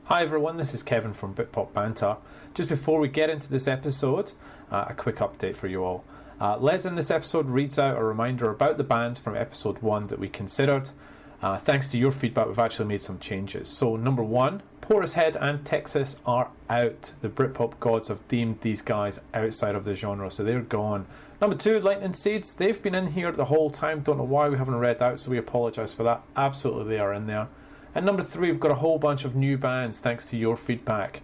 Hi everyone, this is Kevin from Britpop Banter. Just before we get into this episode, a quick update for you all. Les in this episode reads out a reminder about the bands from episode 1 that we considered. Thanks to your feedback, we've actually made some changes. So number 1, Portishead and Texas are out. The Britpop gods have deemed these guys outside of the genre, so they're gone. Number 2, Lightning Seeds, they've been in here the whole time. Don't know why we haven't read out, so we apologise for that. Absolutely they are in there. And number 3, we've got a whole bunch of new bands thanks to your feedback.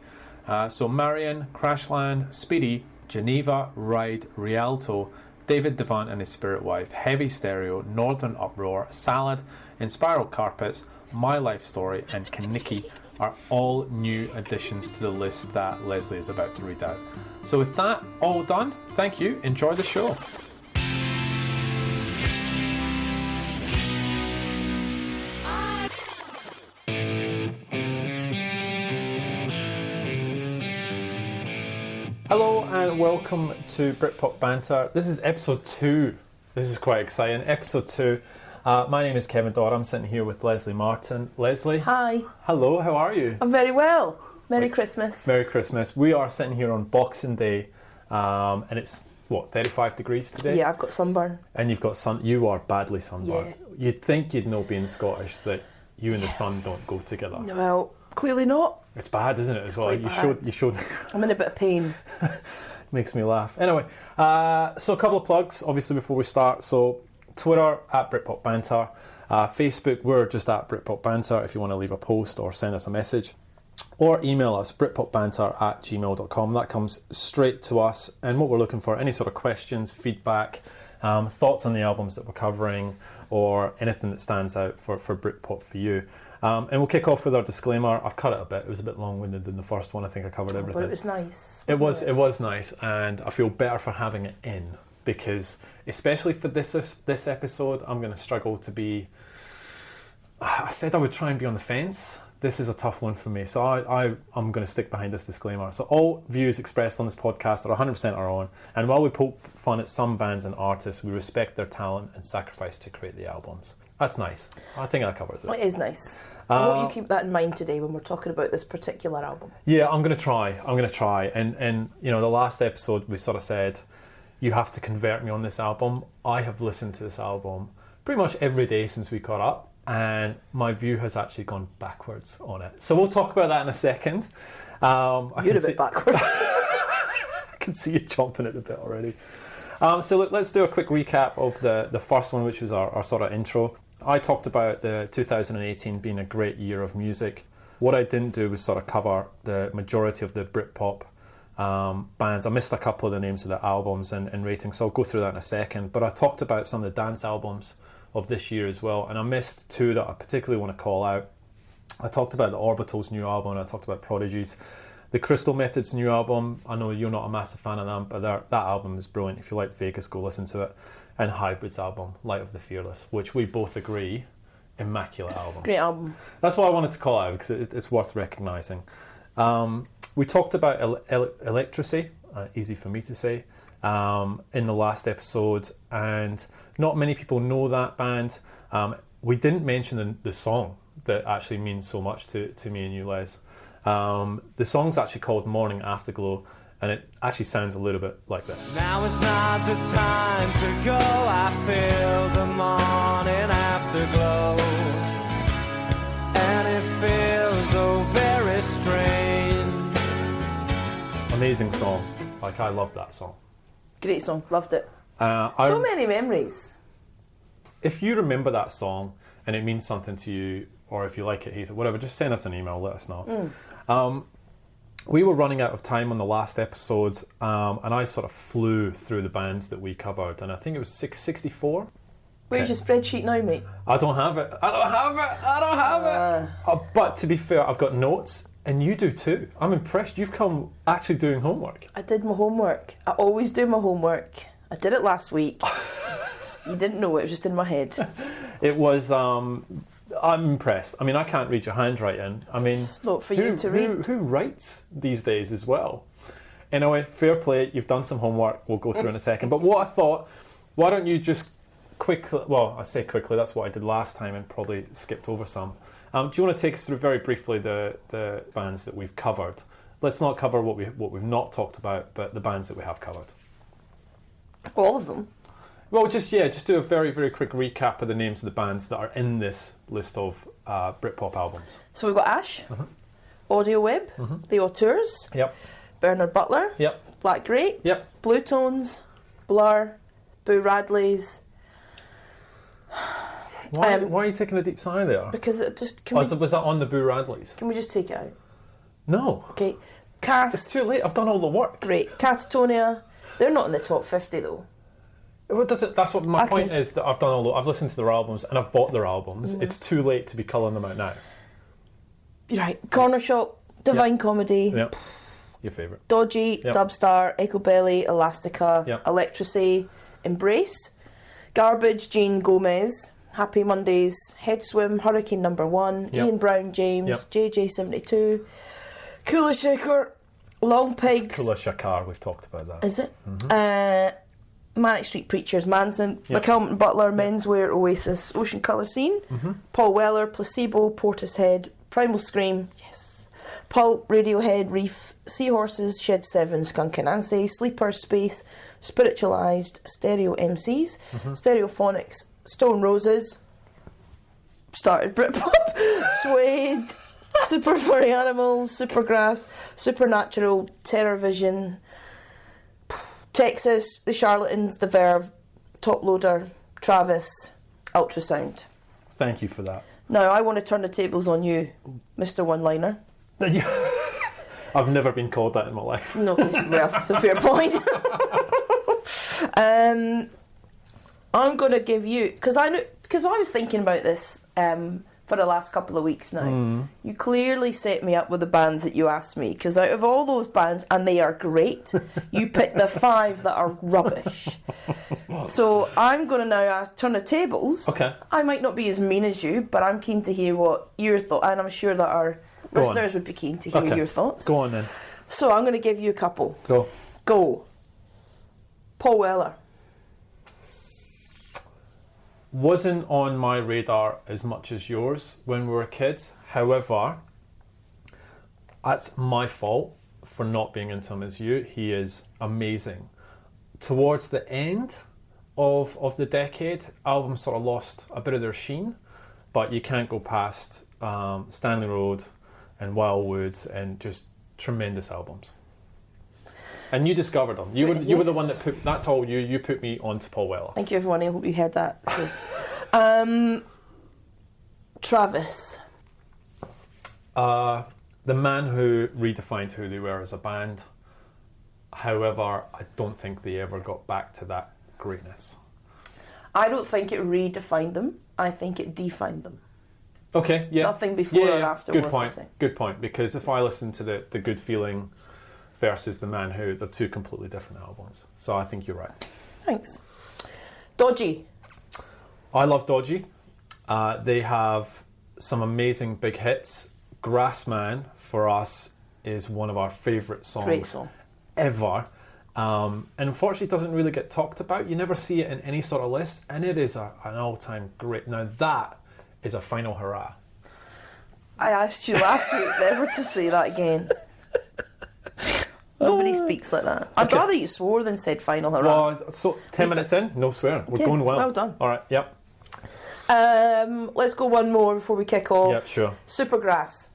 So Marion, Crashland, Speedy, Geneva, Ride, Rialto, David Devant and his Spirit Wife, Heavy Stereo, Northern Uproar, Salad, Inspiral Carpets, My Life Story and Kenicke are all new additions to the list that Lesley is about to read out. So with that all done, thank you, enjoy the show. Hello and welcome to Britpop Banter. This is episode 2. This is quite exciting. Episode 2. My name is Kevin Dodd. I'm sitting here with Lesley Martin. Lesley. Hi. Hello, how are you? I'm very well. Merry Christmas. Merry Christmas. We are sitting here on Boxing Day and it's, 35 degrees today? Yeah, I've got sunburn. And you've got sun. You are badly sunburned. Yeah. You'd think you'd know being Scottish that you and the sun don't go together. Well, clearly not. It's bad, isn't it, as well? You showed. I'm in a bit of pain. Makes me laugh. Anyway, so a couple of plugs, obviously, before we start. So Twitter, at Britpop Banter. Facebook, we're just at Britpop Banter if you want to leave a post or send us a message. Or email us, britpopbanter@gmail.com. That comes straight to us. And what we're looking for, any sort of questions, feedback, thoughts on the albums that we're covering, or anything that stands out for Britpop for you. And we'll kick off with our disclaimer. I've cut it a bit. It was a bit long-winded than the first one. I think I covered everything. But it was nice. It was nice, and I feel better for having it in, because especially for this episode, I'm going to struggle to be... I said I would try and be on the fence. This is a tough one for me, so I'm going to stick behind this disclaimer. So all views expressed on this podcast are 100% our own, and while we poke fun at some bands and artists, we respect their talent and sacrifice to create the albums. That's nice. I think that covers it. It is nice. I hope you keep that in mind today when we're talking about this particular album. Yeah, I'm going to try. And you know, the last episode we sort of said, you have to convert me on this album. I have listened to this album pretty much every day since we caught up, and my view has actually gone backwards on it. So we'll talk about that in a second. You're a bit backwards. I can see you chomping at the bit already. So let's do a quick recap of the first one, which was our sort of intro. I talked about the 2018 being a great year of music. What I didn't do was sort of cover the majority of the Britpop bands. I missed a couple of the names of the albums and ratings, so I'll go through that in a second. But I talked about some of the dance albums of this year as well, and I missed 2 that I particularly want to call out. I talked about the Orbital's new album, and I talked about Prodigy's. The Crystal Method's new album, I know you're not a massive fan of them, but that album is brilliant. If you like Vegas, go listen to it. And Hybrid's album, Light of the Fearless, which we both agree, immaculate album. Great album. That's what I wanted to call out, because it's worth recognising. We talked about Electricity, easy for me to say, in the last episode, and not many people know that band. We didn't mention the song that actually means so much to me and you, Les. The song's actually called Morning Afterglow, and it actually sounds a little bit like this. Now is not the time to go, I feel the morning afterglow, and it feels so very strange. Amazing song. Like, I love that song. Great song. Loved it. So many memories. If you remember that song and it means something to you, or if you like it, hate it, whatever, just send us an email, let us know. We were running out of time on the last episode, and I sort of flew through the bands that we covered, and I think it was 664. Where's your spreadsheet now, mate? I don't have it. But to be fair, I've got notes, and you do too. I'm impressed. You've come actually doing homework. I did my homework. I always do my homework. I did it last week. You didn't know it was just in my head. It was... I'm impressed. I mean, I can't read your handwriting. I mean, it's not for you to read. Who writes these days as well? Anyway, fair play. You've done some homework. We'll go through in a second. But what I thought, why don't you just quickly, well, I say quickly, that's what I did last time and probably skipped over some. Do you want to take us through very briefly the bands that we've covered? Let's not cover what we've not talked about, but the bands that we have covered. All of them. Well, just do a very, very quick recap of the names of the bands that are in this list of Britpop albums. So we've got Ash, Audio Web, The Auteurs, Yep. Bernard Butler, Yep. Black Grape, Yep. Blue Tones, Blur, Boo Radley's. Why are you taking a deep sigh there? Because it just... Was that on the Boo Radleys? Can we just take it out? No. Okay. Cast... It's too late. I've done all the work. Great. Catatonia. They're not in the top 50 though. Well, that's what my point is, that I've done I've listened to their albums and I've bought their albums. It's too late to be culling them out now. You're right. Corner Shop, Divine Comedy. Yep. Your favourite. Dodgy, Dubstar, Ecobelly, Elastica, Electricity, Embrace, Garbage, Jane Gomez, Happy Mondays, Head Swim, Hurricane Number 1, Ian Brown James, JJ72, Kula Shaker, Long Pigs. Kula Shakar, we've talked about that. Is it? Manic Street Preachers, Manson, McCalmont Butler, Menswear, Oasis, Ocean Colour Scene, Paul Weller, Placebo, Portishead, Primal Scream, Pulp, Radiohead, Reef, Seahorses, Shed 7, Skunk Anansie, Sleeper, Space, Spiritualised, Stereo MCs, Stereophonics, Stone Roses, started Britpop, Suede, Super Furry Animals, Supergrass, Supernatural, Terror Vision, Texas, The Charlatans, The Verve, Top Loader, Travis, Ultrasound. Thank you for that. Now, I want to turn the tables on you, Mr. One-Liner. I've never been called that in my life. No, well, it's a fair point. I'm going to give you... Because I was thinking about this for the last couple of weeks now. You clearly set me up with the bands that you asked me, because out of all those bands, and they are great, you picked the 5 that are rubbish. So I'm going to now turn the tables. Okay. I might not be as mean as you, but I'm keen to hear what your thoughts, and I'm sure that our listeners would be keen to hear your thoughts. Go on then. So I'm going to give you a couple. Go. Paul Weller. Wasn't on my radar as much as yours when we were kids. However, that's my fault for not being into him as you. He is amazing. Towards the end of the decade, albums sort of lost a bit of their sheen, but you can't go past Stanley Road and Wildwood and just tremendous albums. And you discovered them. You were the one that put... That's all you. You put me onto Paul Weller. Thank you, everyone. I hope you heard that. So, Travis. The man who redefined who they were as a band. However, I don't think they ever got back to that greatness. I don't think it redefined them. I think it defined them. Okay, yeah. Nothing before or after. Good point. Good point. Because if I listen to the Good Feeling versus the Man Who, they're two completely different albums. So I think you're right. Thanks. Dodgy. I love Dodgy. They have some amazing big hits. Grassman, for us, is one of our favourite songs. Great song. Ever. And unfortunately it doesn't really get talked about. You never see it in any sort of list, and it is an all-time great. Now that is a final hurrah. I asked you last week never to say that again. Nobody speaks like that. I'd rather you swore than said final hurrah. Well, so 10 minutes in, no swearing. We're going well. Well done. All right, yep. Let's go one more before we kick off. Yep, sure. Supergrass.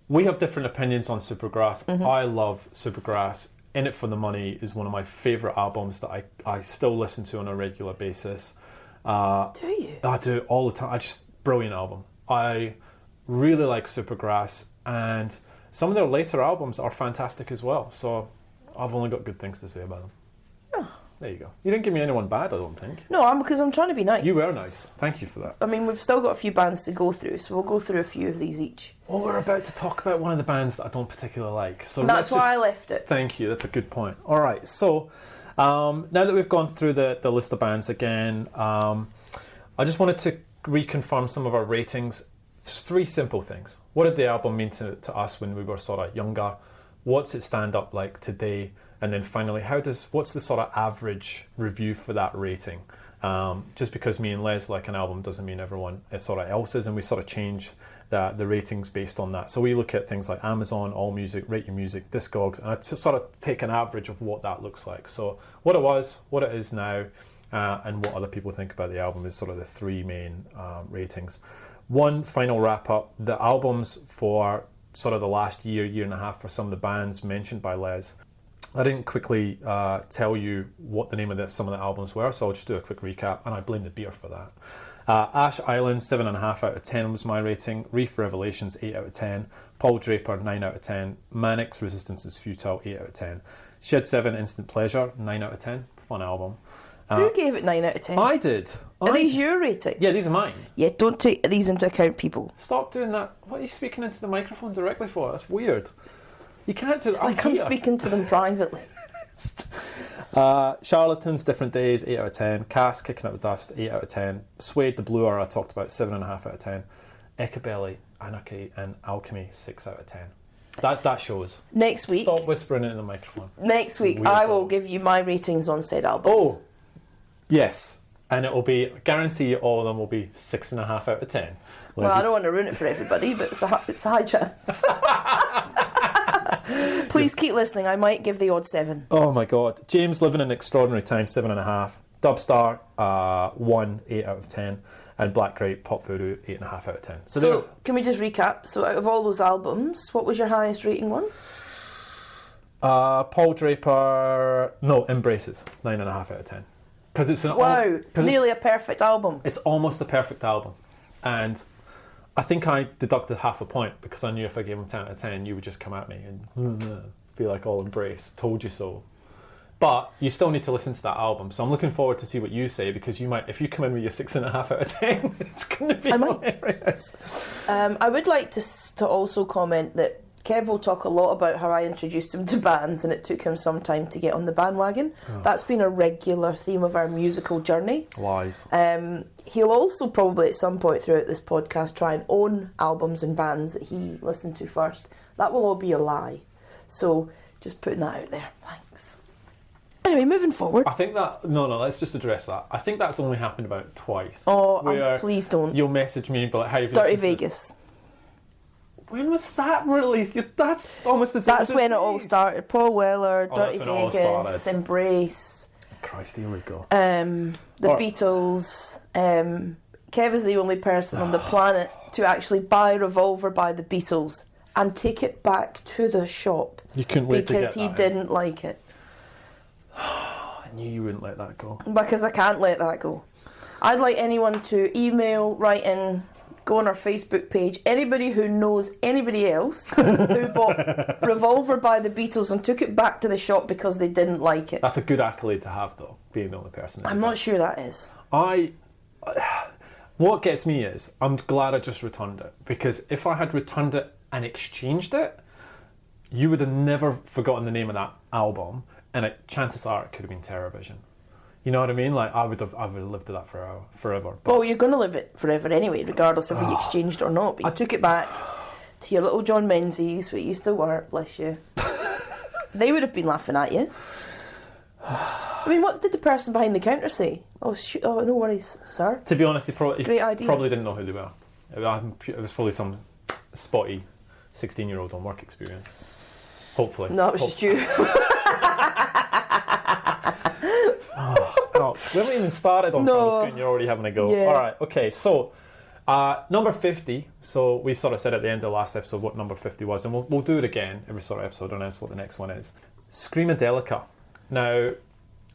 We have different opinions on Supergrass. I love Supergrass. In It For The Money is one of my favourite albums that I still listen to on a regular basis. Do you? I do all the time. Brilliant album. I really like Supergrass, and some of their later albums are fantastic as well. So I've only got good things to say about them. Oh. There you go. You didn't give me anyone bad, I don't think. No, because I'm trying to be nice. You were nice. Thank you for that. I mean, we've still got a few bands to go through, so we'll go through a few of these each. Well, we're about to talk about one of the bands that I don't particularly like. So that's why I left it. Thank you. That's a good point. All right. So now that we've gone through the list of bands again, I just wanted to reconfirm some of our ratings. It's 3 simple things. What did the album mean to us when we were sort of younger? What's it stand up like today? And then finally, what's the sort of average review for that rating? Just because me and Les like an album doesn't mean everyone else is, and we sort of change the ratings based on that. So we look at things like Amazon, AllMusic, Rate Your Music, Discogs, and I just sort of take an average of what that looks like. So what it was, what it is now, and what other people think about the album is sort of the three main ratings. One final wrap up, the albums for sort of the last year and a half for some of the bands mentioned by Les. I didn't quickly tell you what the name of some of the albums were, so I'll just do a quick recap, and I blame the beer for that. Ash Island, 7.5 out of 10 was my rating. Reef Revelations, 8 out of 10. Paul Draper, 9 out of 10. Mannix, Resistance is Futile, 8 out of 10. Shed 7, Instant Pleasure, 9 out of 10. Fun album. Who gave it 9 out of 10? I did. Are these your ratings? Yeah, these are mine. Yeah, don't take these into account, people. Stop doing that. What are you speaking into the microphone directly for? That's weird. You can't do that. It's like I'm speaking to them privately. Charlatans, Different Days, 8 out of 10. Cass, Kicking Up the Dust, 8 out of 10. Suede, The Bluer, I talked about, 7.5 out of 10. Echabelly, Anarchy, and Alchemy, 6 out of 10. That shows. Next week. Stop whispering it in the microphone. Next week, Weird I will dog. give you my ratings on said albums. Oh, yes. And it will be, I guarantee you all of them will be 6.5 out of 10. Well, I don't want to ruin it for everybody, but it's a high chance. Please keep listening. I might give the odd 7. Oh my God. James, Living in Extraordinary Times, 7.5. Dubstar, 1, 8 out of 10. And Black Grape, Pop Voodoo, 8.5 out of 10. So can we just recap? So out of all those albums, what was your highest rating one? Paul Draper, no, Embraces, 9.5 out of 10. Because it's nearly a perfect album. It's almost a perfect album. And I think I deducted half a point because I knew if I gave him 10 out of 10, you would just come at me and be like, all embrace, told you so. But you still need to listen to that album. So I'm looking forward to see what you say, because you might, if you come in with your 6.5 out of 10, it's going to be hilarious. I would like to also comment that Kev will talk a lot about how I introduced him to bands and it took him some time to get on the bandwagon. Oh. That's been a regular theme of our musical journey. Lies. He'll also probably at some point throughout this podcast try and own albums and bands that he listened to first. That will all be a lie. So just putting that out there. Thanks. Anyway, moving forward. I think that... No, let's just address that. I think that's only happened about twice. Oh, please don't. You'll message me and be like, how have you Dirty Vegas. When was that released? That's almost as... That's when it all started. Paul Weller, Dirty Vegas, Embrace. Christ, here we go. The Beatles. Kev is the only person on the planet to actually buy Revolver by the Beatles and take it back to the shop. You couldn't wait to get that. Because he didn't like it. I knew you wouldn't let that go. Because I can't let that go. I'd like anyone to email, write in, go on our Facebook page. Anybody who knows anybody else who bought Revolver by the Beatles and took it back to the shop because they didn't like it. That's a good accolade to have, though, being the only person. I'm not sure that is. What gets me is, I'm glad I just returned it. Because if I had returned it and exchanged it, you would have never forgotten the name of that album. And chances are it could have been TerrorVision. You know what I mean? Like, I would have lived to that forever. But well, you're going to live it forever anyway, regardless if you exchanged or not. But you took it back to your little John Menzies, where you used to work, bless you. They would have been laughing at you. I mean, what did the person behind the counter say? Oh, no worries, sir. To be honest, he probably didn't know who they were. It was probably some spotty 16-year-old on work experience. Hopefully. No, it was just you. We haven't even started on Primal and you're already having a go. Yeah. All right, okay, so number 50. So we sort of said at the end of the last episode what number 50 was, and we'll do it again every sort of episode and announce what the next one is. Screamadelica. Now,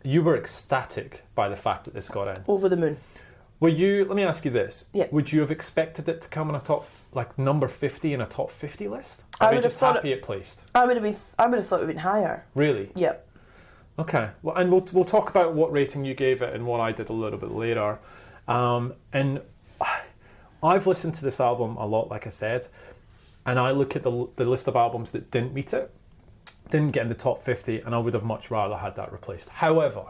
you were ecstatic by the fact that this got in. Over the moon. Let me ask you this. Yeah. Would you have expected it to come on a top, like number 50 in a top 50 list? I would have thought happy it placed? I would have thought it would have been higher. Really? Yep. Okay. Well, and we'll talk about what rating you gave it and what I did a little bit later. And I've listened to this album a lot, like I said, and I look at the list of albums that didn't meet it, didn't get in the top 50, and I would have much rather had that replaced. However,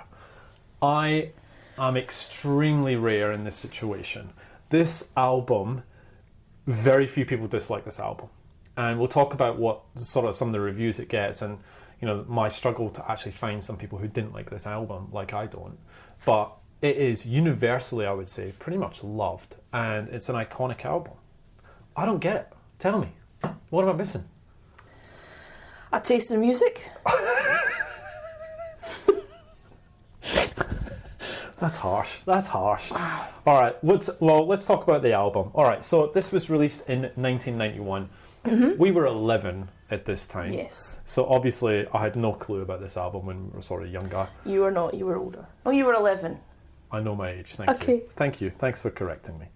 I am extremely rare in this situation. This album, very few people dislike this album. And we'll talk about what sort of some of the reviews it gets and, you know, my struggle to actually find some people who didn't like this album, like I don't. But it is universally, I would say, pretty much loved, and it's an iconic album. I don't get it. Tell me, what am I missing? A taste in music. That's harsh. All right, let's talk about the album. All right, so this was released in 1991. We were 11 at this time. Yes. So obviously I had no clue about this album when we were sort of younger. You were not, you were older. Oh, you were 11. I know my age, thank Okay. you. Thank you. Thanks for correcting me.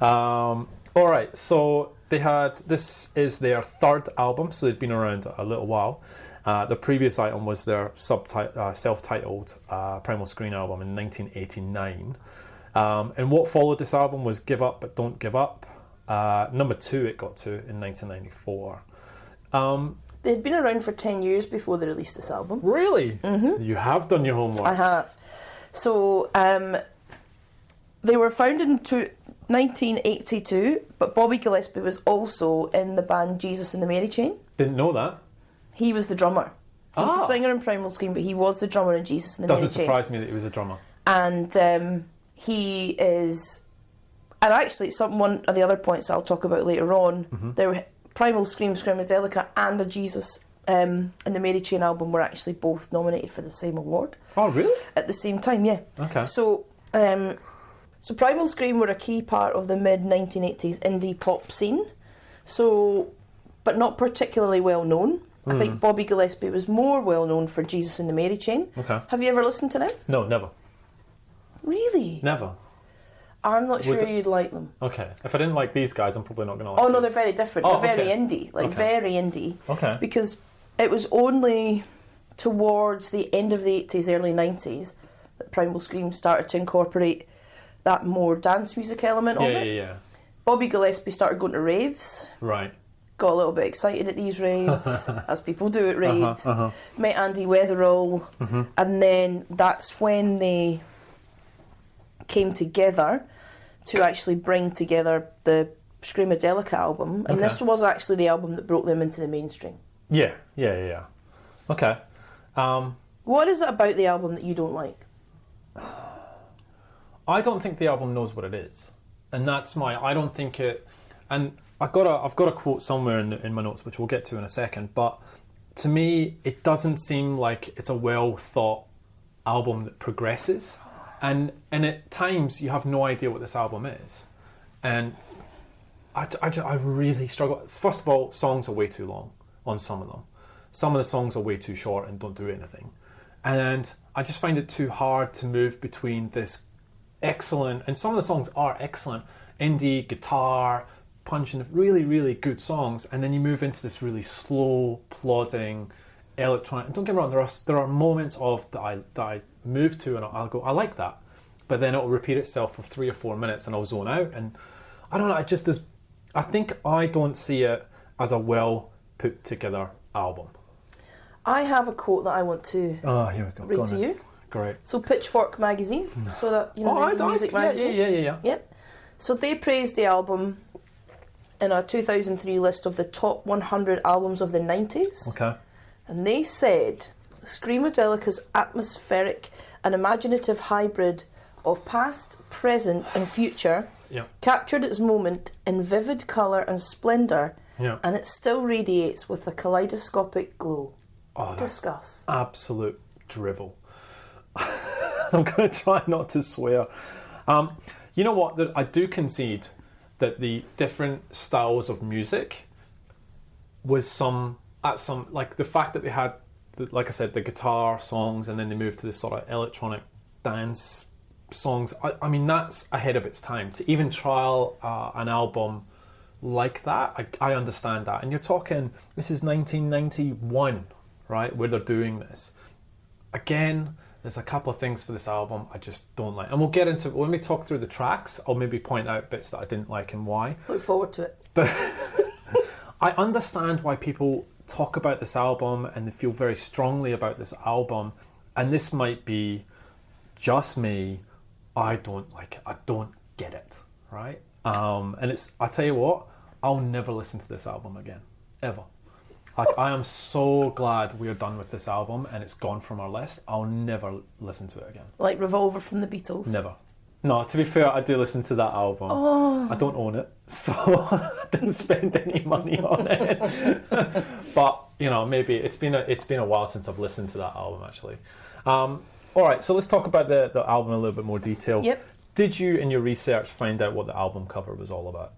All right, so this is their third album, so they'd been around a little while. The previous item was their self-titled Primal Scream album in 1989. And what followed this album was Give Up But Don't Give Up. Number 2 it got to in 1994. They'd been around for 10 years before they released this album. Really? Mm-hmm. You have done your homework. I have. So, they were founded in 1982, but Bobby Gillespie was also in the band Jesus and the Mary Chain. Didn't know that. He was the drummer. He was the singer in Primal Scream, but he was the drummer in Jesus and the Mary Chain. Doesn't surprise me that he was a drummer. And he is... And actually, one of the other points I'll talk about later on, there were Primal Scream, Screamadelica and a Jesus and the Mary Chain album were actually both nominated for the same award. Oh, really? At the same time, yeah. Okay. So Primal Scream were a key part of the mid-1980s indie pop scene, but not particularly well known. I think Bobby Gillespie was more well known for Jesus and the Mary Chain. Okay. Have you ever listened to them? No, never. Really? Never. I'm not sure you'd like them. Okay. If I didn't like these guys, I'm probably not going to like Oh, you. no, they're very different. Oh, they're very okay. indie. Okay. Very indie. Okay. Because it was only towards the end of the 80s, early 90s, that Primal Scream started to incorporate that more dance music element of it. Yeah. Bobby Gillespie started going to raves. Right. Got a little bit excited at these raves, as people do at raves. Met Andy Weatherall. And then that's when they came together to actually bring together the Screamadelica album. And this was actually the album that brought them into the mainstream. Yeah. Okay. What is it about the album that you don't like? I don't think the album knows what it is, and that's I don't think it. And I've got a quote somewhere in my notes, which we'll get to in a second. But to me, it doesn't seem like it's a well thought album that progresses, and at times you have no idea what this album is, and I really struggle. First of all, songs are way too long on some of them. Some of the songs are way too short and don't do anything, and I just find it too hard to move between this excellent, and some of the songs are excellent, indie guitar punching, really, really good songs, and then you move into this really slow, plodding electronic. And don't get me wrong, there are moments of that I move to and I'll go, I like that, but then it'll repeat itself for 3 or 4 minutes and I'll zone out, and I don't know. It just is. I think I don't see it as a well put together album. I have a quote that I want to Here we go. read to you. Great. So Pitchfork magazine, so that the music magazine. Yeah. Yep. So they praised the album in a 2003 list of the top 100 albums of the 90s. Okay. And they said Screamadelica's atmospheric and imaginative hybrid of past, present and future captured its moment in vivid colour and splendour, and it still radiates with a kaleidoscopic glow. Oh, Discuss. Absolute drivel. I'm going to try not to swear. You know what? I do concede that the different styles of music was like the fact that they had, like I said, the guitar songs, and then they moved to this sort of electronic dance songs. I mean, that's ahead of its time. To even trial an album like that, I understand that. And you're talking, this is 1991, right, where they're doing this. Again, there's a couple of things for this album I just don't like. And we'll get into, when we talk through the tracks, I'll maybe point out bits that I didn't like and why. Look forward to it. But I understand why people talk about this album and they feel very strongly about this album. And this might be just me. I don't like it. I don't get it, right? And I tell you what, I'll never listen to this album again, ever. Like, I am so glad we're done with this album and it's gone from our list. I'll never listen to it again. Like Revolver from the Beatles? Never. No, to be fair, I do listen to that album. Oh. I don't own it, so I didn't spend any money on it. But, you know, maybe it's been a while since I've listened to that album, actually. All right, so let's talk about the album in a little bit more detail. Yep. Did you, in your research, find out what the album cover was all about?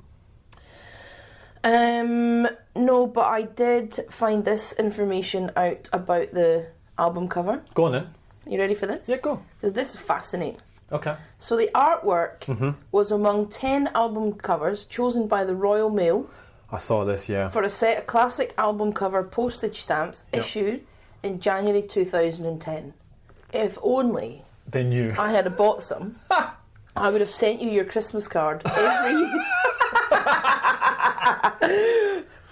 No, but I did find this information out about the album cover. Go on then. You ready for this? Yeah, go. Because this is fascinating. Okay. So the artwork was among 10 album covers chosen by the Royal Mail I saw this, yeah. for a set of classic album cover postage stamps issued in January 2010. If only They knew. I had bought some, I would have sent you your Christmas card every year.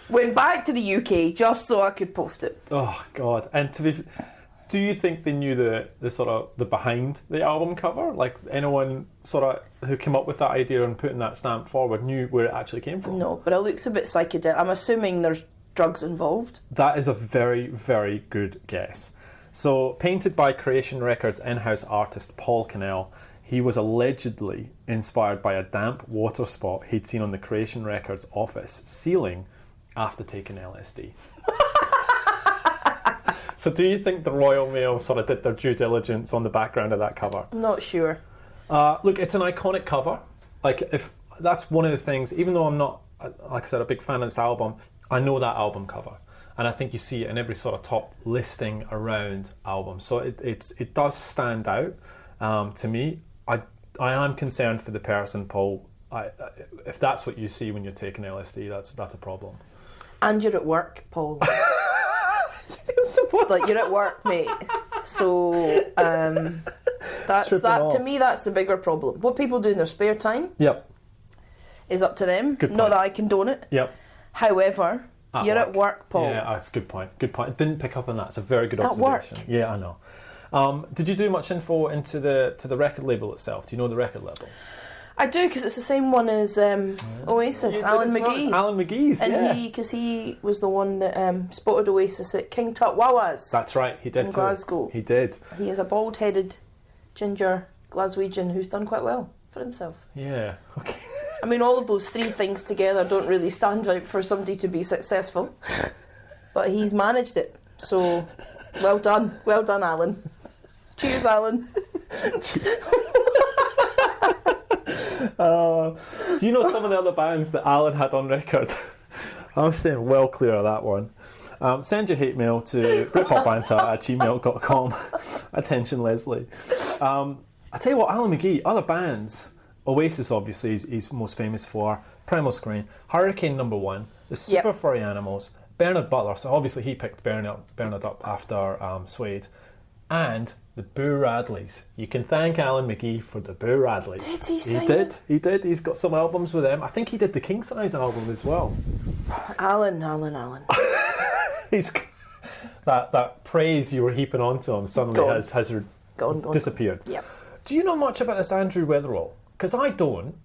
Went back to the UK just so I could post it. Oh, God. And do you think they knew the sort of the behind the album cover? Like, anyone sort of who came up with that idea and putting that stamp forward knew where it actually came from? No, but it looks a bit psychedelic. I'm assuming there's drugs involved. That is a very, very good guess. So, painted by Creation Records in-house artist Paul Cannell, he was allegedly inspired by a damp water spot he'd seen on the Creation Records office ceiling after taking LSD. So do you think the Royal Mail sort of did their due diligence on the background of that cover? I'm not sure. Look, it's an iconic cover. Like, if that's one of the things, even though I'm not, like I said, a big fan of this album, I know that album cover. And I think you see it in every sort of top listing around albums. So it does stand out to me. I am concerned for the person, Paul. If that's what you see when you're taking LSD, that's a problem. And you're at work, Paul. Like, you're at work, mate. So that's that. To me, that's the bigger problem. What people do in their spare time, is up to them. Good point. Not that I condone it. Yep. However, you're at work, Paul. Yeah, that's a good point. Good point. I didn't pick up on that. It's a very good At observation. work. Yeah, I know. Did you do much info into the record label itself? Do you know the record label? I do, because it's the same one as Oasis, Alan McGee. It's Alan McGee's, and he was the one that spotted Oasis at King Tut Wawa's. That's right, he did in too. Glasgow. He did. He is a bald-headed ginger Glaswegian who's done quite well for himself. Yeah, okay. I mean, all of those three things together don't really stand out for somebody to be successful. But he's managed it. So, well done, Alan. Cheers, Alan. Do you know some of the other bands that Alan had on record? I'm staying well clear of that one. Send your hate mail to britpopbanter@gmail.com. Attention, Lesley. I tell you what, Alan McGee, other bands, Oasis obviously he's most famous for, Primal Scream, Hurricane Number 1, the Super Furry Animals, Bernard Butler, so obviously he picked Bernard up after Suede, and the Boo Radleys. You can thank Alan McGee for the Boo Radleys. Did he sing it? He did. He's got some albums with them. I think he did the King Size album as well. Alan. He's that praise you were heaping onto him suddenly has disappeared. Yep. Do you know much about this Andrew Weatherall? Because I don't.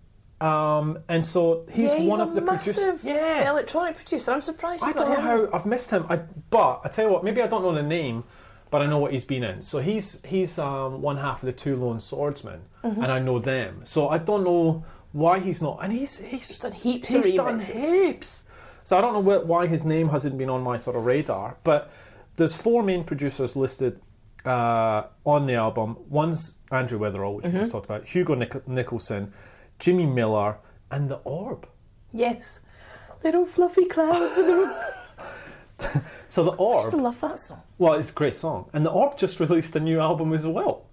And so he's one of the producers. Yeah, electronic producer. I'm surprised. I don't know how I've missed him. But I tell you what, maybe I don't know the name, but I know what he's been in. So he's one half of the Two Lone Swordsmen, and I know them. So I don't know why he's not. And he's done heaps. He's done heaps. So I don't know why his name hasn't been on my sort of radar. But there's 4 main producers listed on the album. One's Andrew Weatherall, which we just talked about, Hugo Nicholson, Jimmy Miller, and The Orb. Yes. Little fluffy clouds. So The Orb... I used to love that song. Well, it's a great song. And The Orb just released a new album as well.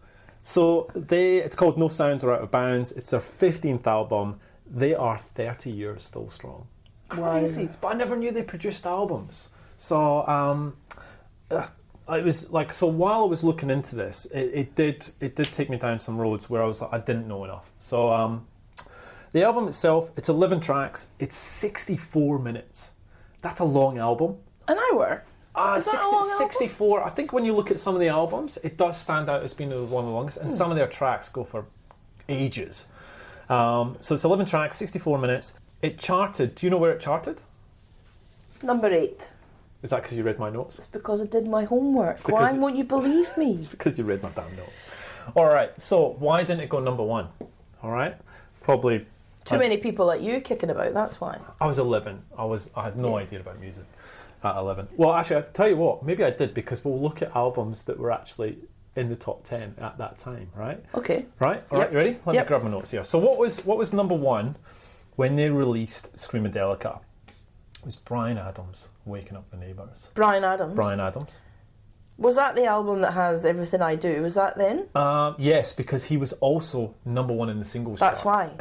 So it's called No Sounds Are Out of Bounds. It's their 15th album. They are 30 years still strong. Crazy. Wow. But I never knew they produced albums. So it was like, so while I was looking into this, it did take me down some roads where I didn't know enough. So the album itself, it's 11 tracks, it's 64 minutes. That's a long album. An hour? Is that a long 64. album? I think when you look at some of the albums, it does stand out as being one of the longest, and some of their tracks go for ages. So it's 11 tracks, 64 minutes. It charted. Do you know where it charted? Number 8. Is that because you read my notes? It's because I did my homework. Why won't you believe me? It's because you read my damn notes. All right, so why didn't it go number one? All right, probably... Too many people like you kicking about, that's why. I was 11. I had no idea about music at 11. Well, actually, I'll tell you what, maybe I did, because we'll look at albums that were actually in the top 10 at that time, right? Okay. Right? All right, you ready? Let me grab my notes here. So what was number one when they released Screamadelica? It was Bryan Adams, Waking Up the Neighbours. Bryan Adams? Bryan Adams. Was that the album that has Everything I Do? Was that then? Yes, because he was also number one in the singles chart. That's why.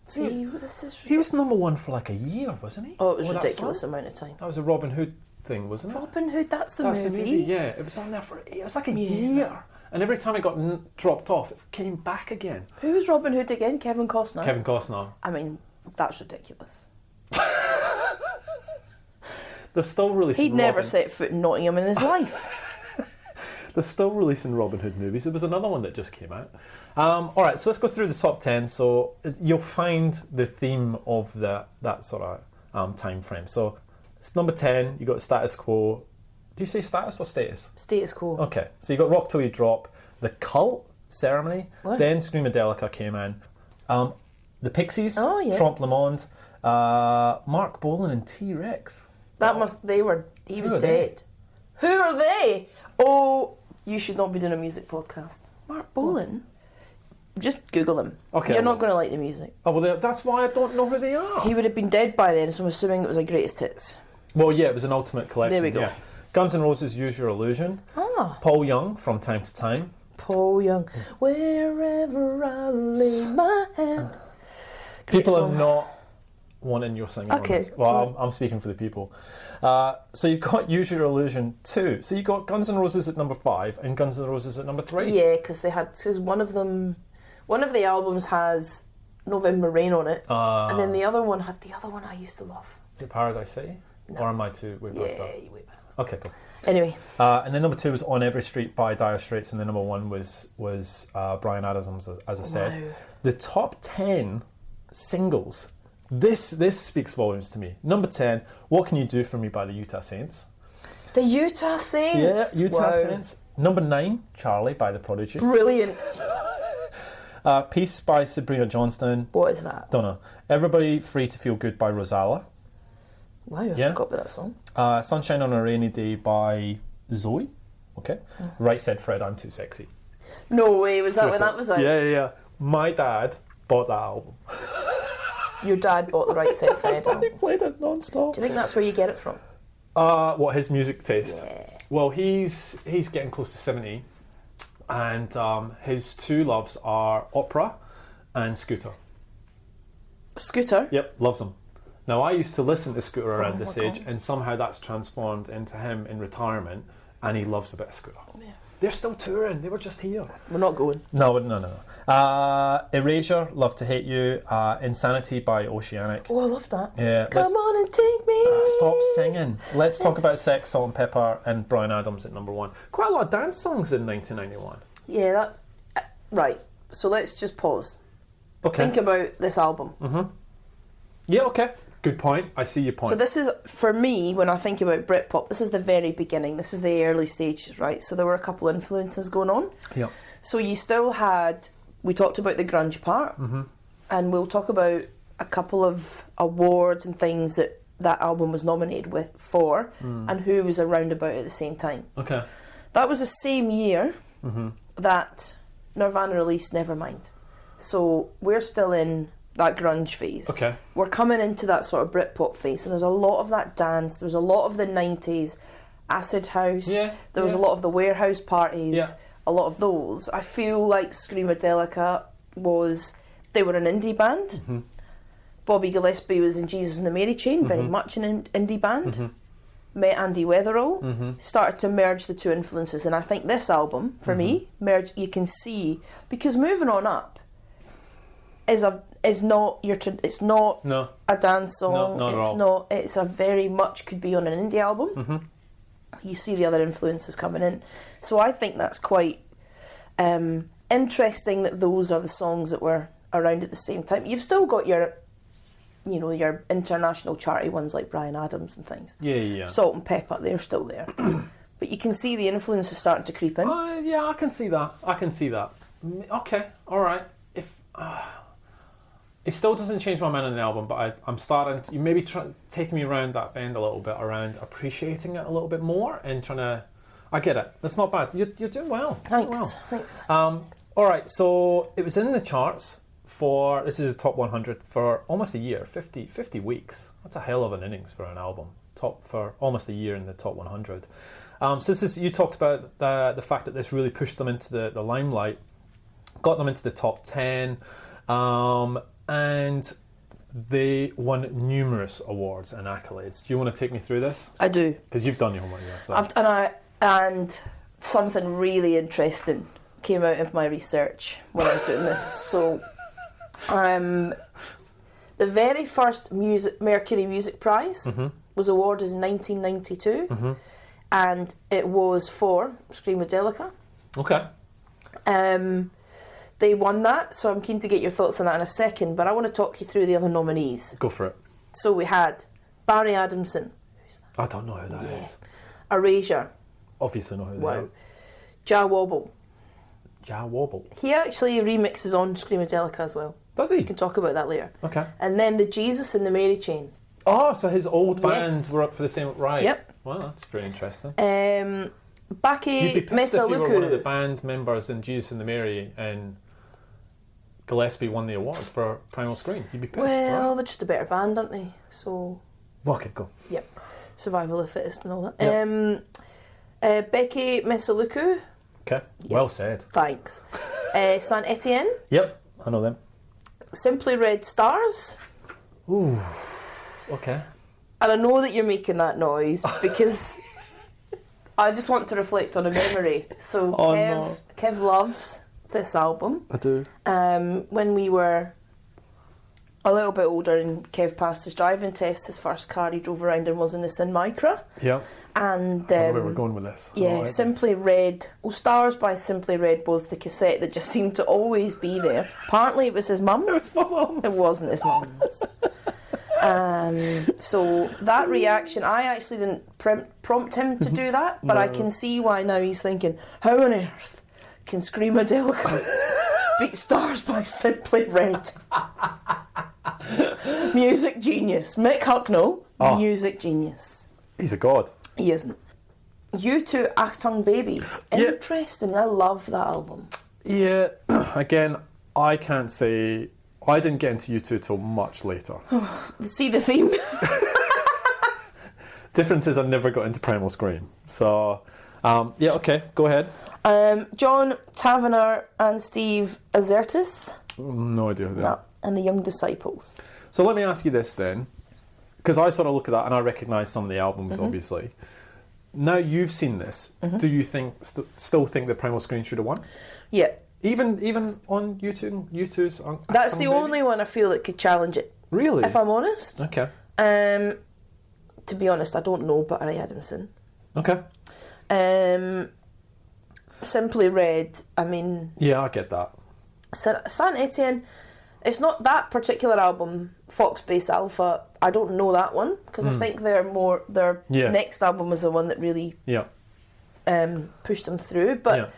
See, this is ridiculous. He was number one for like a year, wasn't he? Oh, it was a ridiculous amount of time. That was a Robin Hood thing, wasn't it? Robin Hood, that's the movie. Yeah. It was on there it was like a year. And every time it got dropped off, it came back again. Who was Robin Hood again? Kevin Costner? Kevin Costner. I mean, that's ridiculous. They're still releasing He'd never set foot in Nottingham in his life. They're still releasing Robin Hood movies. There was another one that just came out. All right, so let's go through the top 10. So you'll find the theme of that sort of time frame. So it's number 10, you got Status Quo. Do you say status or status? Status Quo. Okay, so you got Rock Till You Drop, The Cult, Ceremony, then Screamadelica came in. The Pixies, Trompe Le Monde, Mark Bolan and T-Rex. He was dead. Who are they? Oh, you should not be doing a music podcast. Mark Bolan? Just Google him. Okay. You're not going to like the music. Oh, well, that's why I don't know who they are. He would have been dead by then, so I'm assuming it was like Greatest Hits. Well, yeah, it was an Ultimate Collection. There we go. Yeah. Guns N' Roses, Use Your Illusion. Paul Young, From Time to Time. Paul Young, Wherever I Lay My Head. People are not wanting your singing on this. Well, I'm speaking for the people. So you've got Use Your Illusion 2. So you got Guns N' Roses at number 5 and Guns N' Roses at number 3. Yeah, because one of the albums has November Rain on it, and then the other one I used to love. Is it Paradise City? No. Or am I too way past that? Yeah, way past that. Okay, cool. Anyway. And then number 2 was On Every Street by Dire Straits, and then number 1 was Bryan Adams, as I said. Wow. The top 10 singles. This speaks volumes to me. Number 10, What Can You Do For Me by the Utah Saints. The Utah Saints? Yeah, Utah Saints. Number 9, Charlie by the Prodigy. Brilliant. Peace by Sabrina Johnston. What is that? Don't know. Everybody Free to Feel Good by Rosala. Wow, I forgot about that song. Sunshine on a Rainy Day by Zoe. Okay. Right Said Fred, I'm Too Sexy. No way, was that when that was out? Yeah. My dad bought that album. Your dad bought the Right Said Fred album. He played it non-stop. Do you think that's where you get it from? What, his music taste? Yeah. Well, he's getting close to 70, and his two loves are opera and Scooter. Scooter? Yep, loves them. Now, I used to listen to Scooter around this age, and somehow that's transformed into him in retirement, and he loves a bit of Scooter. Yeah. They're still touring. They were just here. We're not going. No. Erasure, Love to Hate You. Insanity by Oceanic. Oh, I love that. Yeah. Come on and take me. Stop singing. Let's talk about Sex, Salt and Pepper, and Bryan Adams at number 1. Quite a lot of dance songs in 1991. Yeah, that's... right. So let's just pause. Okay. Think about this album. Mm-hmm. Yeah, okay. Good point. I see your point. So this is, for me, when I think about Britpop, this is the very beginning. This is the early stages, right? So there were a couple of influences going on. Yeah. So you still had... We talked about the grunge part, and we'll talk about a couple of awards and things that album was nominated for, and who was around about at the same time. Okay. That was the same year that Nirvana released Nevermind. So we're still in that grunge phase. Okay. We're coming into that sort of Britpop phase, and there's a lot of that dance. There was a lot of the 90s acid house. Yeah. There was a lot of the warehouse parties. Yeah. A lot of those. I feel like Screamadelica they were an indie band. Bobby Gillespie was in Jesus and the Mary Chain, very much an indie band. Met Andy Weatherall, started to merge the two influences, and I think this album, for me, you can see, because Moving On Up is not a dance song. No, not it's at all. not. It's a very much could be on an indie album. You see the other influences coming in. So I think that's quite interesting that those are the songs that were around at the same time. You've still got your you know, your international charty ones like Bryan Adams and things. Yeah. Salt and Pepper, they're still there. But you can see the influence is starting to creep in. Yeah, I can see that. Okay, all right. If it still doesn't change my mind on the album, but I'm starting to, you maybe taking me around that bend a little bit, around appreciating it a little bit more and trying to. I get it. That's not bad. You're doing well. Thanks. All right, so it was in the charts for, this is a top 100 for almost a year, 50 weeks. That's a hell of an innings for an album. Top for almost a year in the top 100. So this is, you talked about the fact that this really pushed them into the limelight, got them into the top 10, and they won numerous awards and accolades. Do you want to take me through this? I do. Because you've done your homework, yeah. So. And something really interesting came out of my research when I was doing this. So, the very first Mercury Music Prize was awarded in 1992, and it was for Screamadelica. Okay. They won that, so I'm keen to get your thoughts on that in a second, but I want to talk you through the other nominees. Go for it. So we had Barry Adamson. I don't know who that is. Erasure. Obviously know who that is. Ja Wobble. Ja Wobble. He actually remixes on Screamadelica as well. Does he? We can talk about that later. Okay. And then the Jesus and the Mary Chain. Oh, so his old bands Yes. were up for the same... Right. Yep. Well, that's pretty interesting. Baki You'd be pissed if you were one of the Mesaluku. band members in Jesus and the Mary and Gillespie won the award for Primal Scream. You'd be pissed, Well, right? they're just a better band, aren't they? So, Okay, go. yep. Survival of the fittest and all that. Yep. Becky Mesaluku. Okay, well said. Thanks. Saint Etienne. Yep, I know them. Simply Red Stars. Ooh, okay. And I know that you're making that noise because I just want to reflect on a memory. So Kev loves this album. I do. When we were a little bit older and Kev passed his driving test, his first car he drove around in was in the Sin Micra. Yeah. And I don't know where we're going with this. yeah, Simply Red. Well, Stars by Simply Red was the cassette that just seemed to always be there. Apparently it was his mum's. It wasn't his mum's. So that reaction, I actually didn't prompt him to do that, but I can see why now he's thinking, how on earth can Screamadelica beat Stars by Simply Red? Music genius. Mick Hucknall, music genius. He's a god. He isn't. U2 Achtung Baby. Interesting. I love that album. Yeah, again, I can't say... I didn't get into U2 till much later. See the theme? Difference is I never got into Primal Scream. So, yeah, okay, go ahead. John Tavener and Steve Azertis. No idea who they are. And the Young Disciples. So let me ask you this then, because I sort of look at that and I recognise some of the albums, obviously. Now you've seen this, do you think still think that Primal Scream should have won? Yeah. Even on U2's... That's the only one I feel that could challenge it. Really? If I'm honest. Okay. To be honest, I don't know Barry Adamson. Okay. Simply Red, I mean... Yeah, I get that. Saint Etienne, it's not that particular album, Fox Base Alpha, I don't know that one, because I think their next album was the one that really pushed them through, but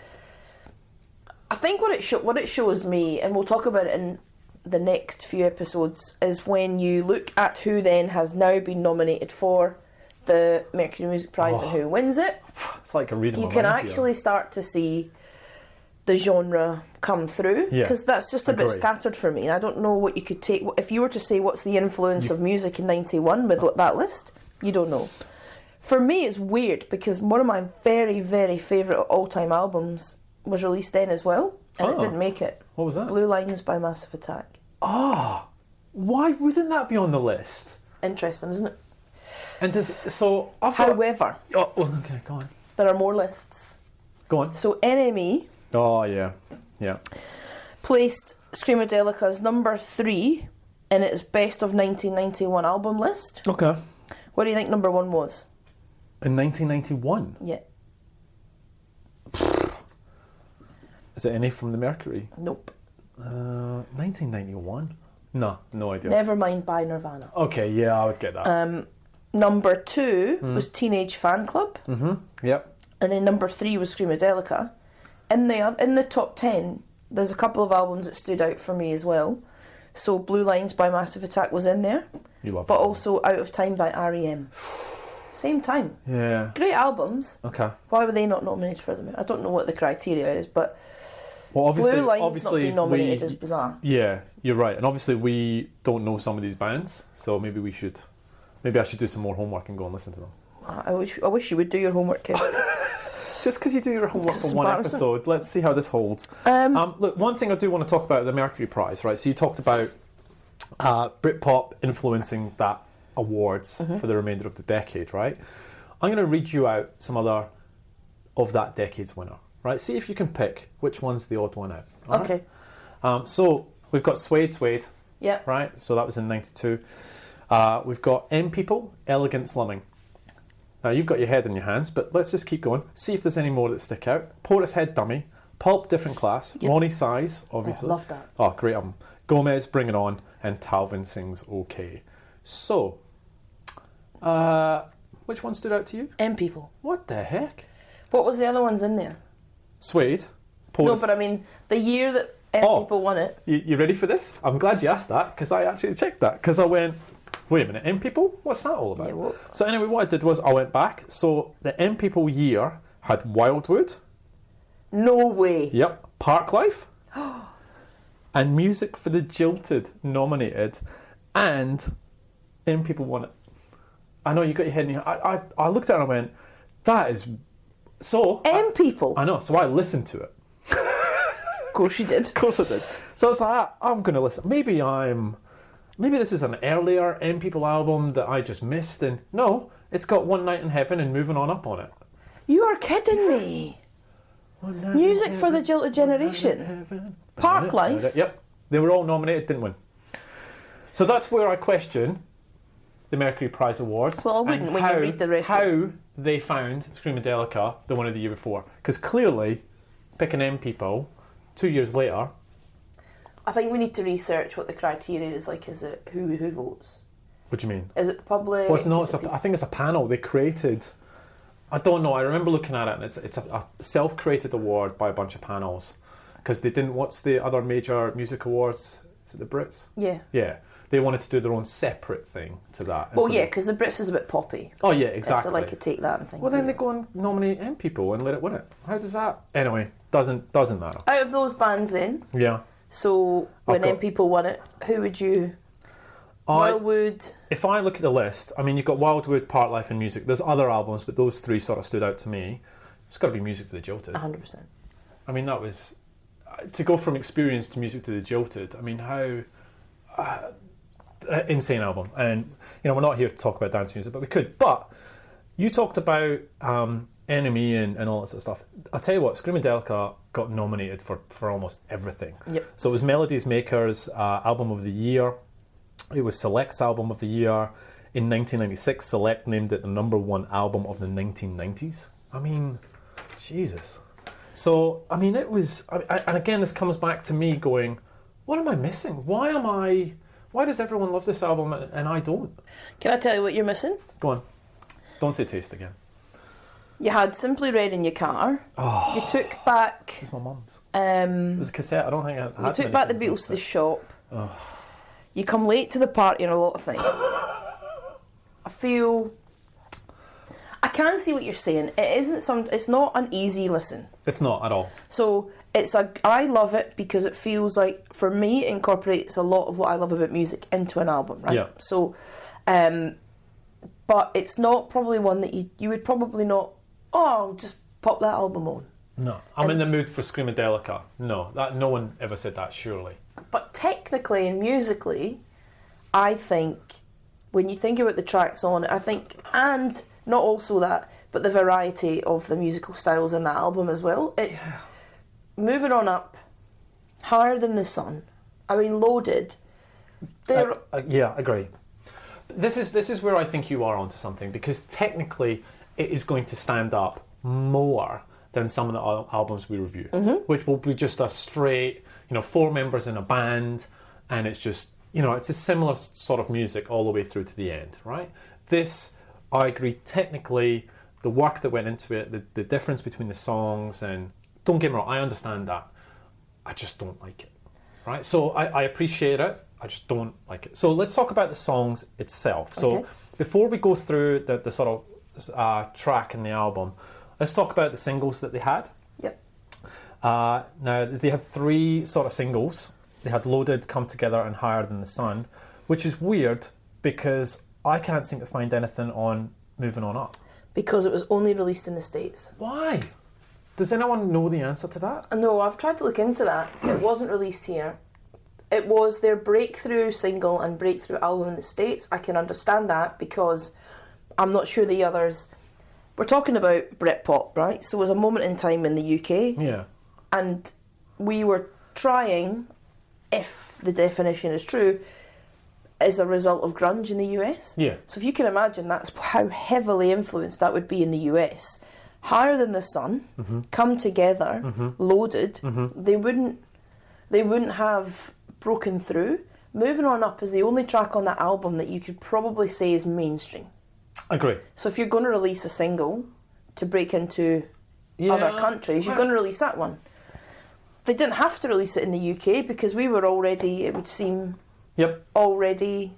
I think what it shows me, and we'll talk about it in the next few episodes, is when you look at who then has now been nominated for the Mercury Music Prize and who wins it. It's like a reading. You can actually start to see the genre come through, because that's just a bit scattered for me. I don't know what you could take. If you were to say what's the influence of music in 91 with that list, you don't know. For me, it's weird because one of my very, very favourite all-time albums was released then as well, and it didn't make it. What was that? Blue Lines by Massive Attack. Why wouldn't that be on the list? Interesting, isn't it? And However, okay, go on. there are more lists. Go on. So NME placed Screamadelica's number 3 in its best of 1991 album list. Okay. What do you think number 1 was? In 1991? Yeah. Is it any from the Mercury? Nope. 1991? No idea. Nevermind by Nirvana. Okay, yeah, I would get that. Number 2 was Teenage Fan Club. Yep. And then number 3 was Screamadelica. In the top 10, there's a couple of albums that stood out for me as well. So Blue Lines by Massive Attack was in there. You love but that. Also Out of Time by R.E.M. Same time. Yeah. Great albums. Okay. Why were they not nominated for them? I don't know what the criteria is, but well, Blue Lines not being nominated is bizarre. Yeah, you're right. And obviously we don't know some of these bands, so maybe I should do some more homework and go and listen to them. I wish you would do your homework, Kev. Just because you do your homework for one episode, let's see how this holds. Look, one thing I do want to talk about the Mercury Prize, right? So you talked about Britpop influencing that awards for the remainder of the decade, right? I'm going to read you out some other of that decade's winner, right? See if you can pick which one's the odd one out. Okay. Right? So we've got Suede, yeah, right? So that was in 92. We've got M People, Elegant Slumming. Now, you've got your head in your hands, but let's just keep going. See if there's any more that stick out. Portishead, Dummy. Pulp, Different Class. Yep. Ronnie Size, obviously. Oh, love that. Oh, great album. Gomez, Bring It On. And Talvin Sings OK. So, which one stood out to you? M People. What the heck? What was the other ones in there? Suede. No, but I mean, the year that M People won it. You ready for this? I'm glad you asked that, because I actually checked that. Because I went... Wait a minute, M People? What's that all about? Yeah, so anyway, what I did was I went back. So the M People year had Wildwood. No way. Yep. Parklife. And Music for the Jilted nominated. And M People won it. I know you got your head in your... I looked at it and I went, that is... So... M People? I know, so I listened to it. Of course you did. Of course I did. So I was like, I'm going to listen. Maybe this is an earlier M People album that I just missed, and no, it's got One Night in Heaven and Moving On Up on it. You are kidding me. Music for the Jilted Generation. Parklife. Yep. They were all nominated, didn't win. So that's where I question the Mercury Prize Awards. Well, I wouldn't when you read the rest. How they found Screamadelica, the one of the year before. Because clearly, picking M People 2 years later... I think we need to research what the criteria is like. Is it who votes? What do you mean? Is it the public? Well, I think it's a panel they created. I don't know. I remember looking at it, and it's a self-created award by a bunch of panels because they didn't. What's the other major music awards? Is it the Brits? Yeah. Yeah. They wanted to do their own separate thing to that. Well, yeah, because the Brits is a bit poppy. Oh yeah, exactly. So like you take that and things. Well, then they go and nominate M People and let it win it. How does that? Anyway, doesn't matter. Out of those bands, then. Yeah. So when M People won it, who would you? Wildwood. If I look at the list, I mean, you've got Wildwood, Parklife, and Music. There's other albums, but those three sort of stood out to me. It's got to be Music for the Jilted. 100%. I mean, that was to go from Experience to Music to the Jilted. I mean, how insane album. And you know, we're not here to talk about dance music, but we could. But you talked about Enemy and all that sort of stuff. I'll tell you what, Screamadelica got nominated for almost everything. Yep. So it was Melodies Makers Album of the Year. It was Select's Album of the Year. In 1996, Select named it the #1 album of the 1990s. I mean, Jesus. So, I mean, it was... and again, this comes back to me going, what am I missing? Why does everyone love this album and I don't? Can I tell you what you're missing? Go on. Don't say Taste again. You had Simply Red in your car. Oh. You took back... It was my mum's. It was a cassette. I don't think I had... You took back the Beatles to the shop. Oh. You come late to the party and a lot of things. I feel... I can see what you're saying. It's not an easy listen. It's not at all. So I love it because it feels like, for me, it incorporates a lot of what I love about music into an album, right? Yeah. So, but it's not probably one that you would probably not, just pop that album on. No. I'm in the mood for Screamadelica. No. No one ever said that, surely. But technically and musically, I think, when you think about the tracks on it, I think, and not also that, but the variety of the musical styles in that album as well. It's Moving On Up, Higher Than the Sun. I mean, Loaded. Yeah, I agree. This is where I think you are onto something, because technically it is going to stand up more than some of the albums we review, which will be just a straight, 4 members in a band, and it's just it's a similar sort of music all the way through to the end, right? This, I agree, technically, the work that went into it, the difference between the songs, and don't get me wrong, I understand that. I just don't like it, right? So I appreciate it, I just don't like it. So let's talk about the songs itself. So before we go through the sort of track in the album, let's talk about the singles that they had. Yep. Now, they had 3 sort of singles. They had Loaded, Come Together, and Higher Than the Sun, which is weird because I can't seem to find anything on Moving On Up. Because it was only released in the States. Why? Does anyone know the answer to that? No, I've tried to look into that. It wasn't released here. It was their breakthrough single and breakthrough album in the States. I can understand that because I'm not sure the others... We're talking about Britpop, right? So it was a moment in time in the UK. Yeah. And we were trying, if the definition is true, as a result of grunge in the US. Yeah. So if you can imagine, that's how heavily influenced that would be in the US. Higher Than the Sun, Come Together, Loaded, they wouldn't have broken through. Moving On Up is the only track on that album that you could probably say is mainstream. Agree. So if you're going to release a single to break into other countries, you're going to release that one. They didn't have to release it in the UK because we were already, it would seem... already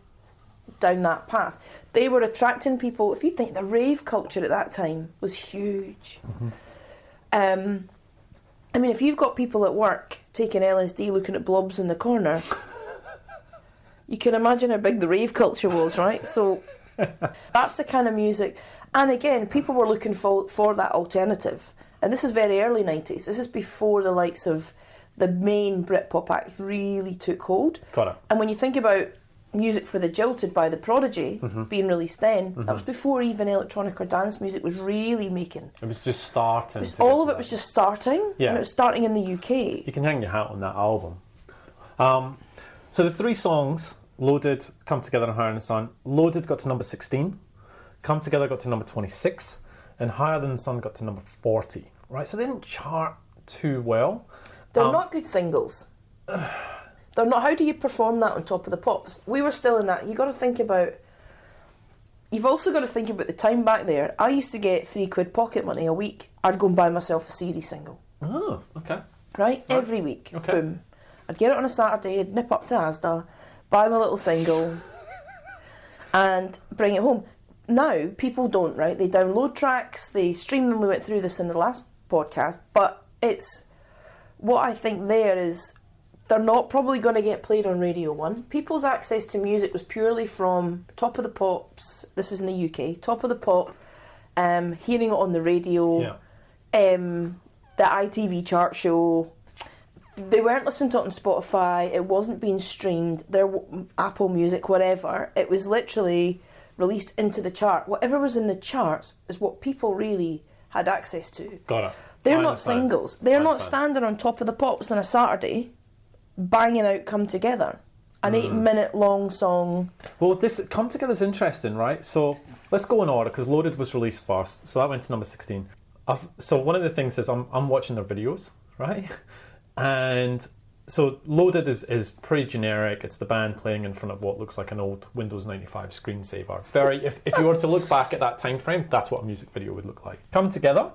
down that path. They were attracting people. If you think the rave culture at that time was huge. I mean, if you've got people at work taking LSD looking at blobs in the corner, you can imagine how big the rave culture was, right? So that's the kind of music. And again, people were looking for that alternative. And this is very early 90s. This is before the likes of the main Britpop acts really took hold. Got it. And when you think about Music for the Jilted by The Prodigy being released then, that was before even electronic or dance music was really making. It was just starting. All of it was just starting, and it was starting in the UK. You can hang your hat on that album. So the 3 songs, Loaded, Come Together, and Higher Than the Sun. Loaded got to number 16, Come Together got to number 26, and Higher Than the Sun got to number 40. Right, so they didn't chart too well. They're not good singles. They're not. How do you perform that on Top of the Pops? We were still in that. You've also got to think about the time back there. I used to get £3 pocket money a week. I'd go and buy myself a CD single. Oh, okay. Right? Every week. Okay. Boom. I'd get it on a Saturday, I'd nip up to Asda, buy my little single, and bring it home. Now, people don't, right? They download tracks, they stream them. We went through this in the last podcast, but it's... What I think there is, they're not probably going to get played on Radio 1. People's access to music was purely from Top of the Pops, this is in the UK, Top of the Pop, hearing it on the radio, the ITV chart show. They weren't listening to it on Spotify, it wasn't being streamed, Apple Music, whatever. It was literally released into the chart. Whatever was in the charts is what people really had access to. Got it. They're not singles. They're not standing on Top of the Pops on a Saturday, banging out Come Together, an 8-minute long song. Well, this Come Together is interesting, right? So let's go in order because Loaded was released first, so that went to number 16. So one of the things is I'm watching their videos, right? And so Loaded is pretty generic. It's the band playing in front of what looks like an old Windows 95 screensaver. If you were to look back at that time frame, that's what a music video would look like. Come Together.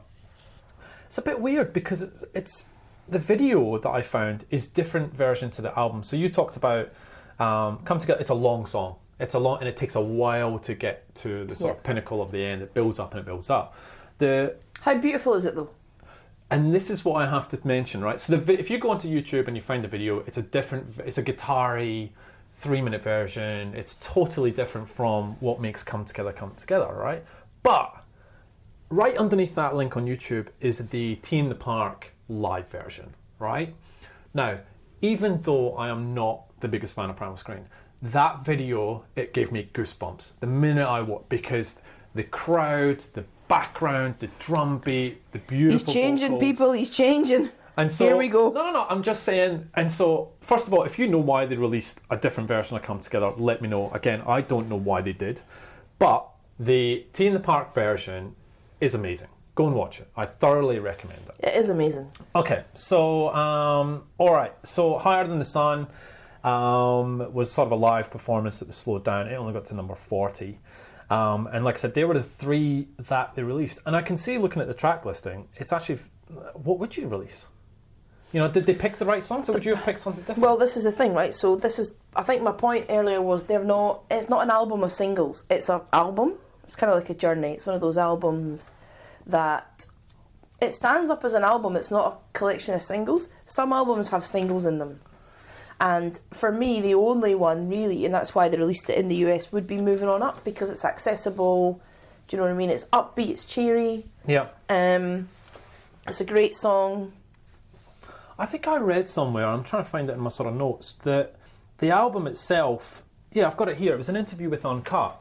It's a bit weird because it's the video that I found is different version to the album. So you talked about Come Together. It's a long song. And it takes a while to get to the sort of pinnacle of the end. It builds up and it builds up. How beautiful is it though? And this is what I have to mention, right? So if you go onto YouTube and you find the video, it's a guitar-y 3-minute version. It's totally different from what makes Come Together, right? But right underneath that link on YouTube is the Tea in the Park live version, right? Now, even though I am not the biggest fan of Primal Scream, that video, it gave me goosebumps the minute I watched, because the crowd, the background, the drum beat, the beautiful He's changing vocals. People, he's changing. And so, here we go. No, I'm just saying. And so, first of all, if you know why they released a different version of Come Together, let me know. Again, I don't know why they did. But the Tea in the Park version is amazing. Go and watch it. I thoroughly recommend it. It is amazing. Okay, so, all right. So, Higher Than the Sun. was sort of a live performance that was slowed down. It only got to number 40. And like I said, they were the 3 that they released. And I can see, looking at the track listing, it's actually... What would you release? You know, did they pick the right songs, or would you have picked something different? Well, this is the thing, right? So this is... I think my point earlier was it's not an album of singles. It's an album. It's kind of like a journey. It's one of those albums that... It stands up as an album. It's not a collection of singles. Some albums have singles in them. And for me, the only one really, and that's why they released it in the US, would be Moving On Up, because it's accessible. Do you know what I mean? It's upbeat, it's cheery. Yeah. It's a great song. I think I read somewhere, I'm trying to find it in my sort of notes, that the album itself, yeah, I've got it here, it was an interview with Uncut.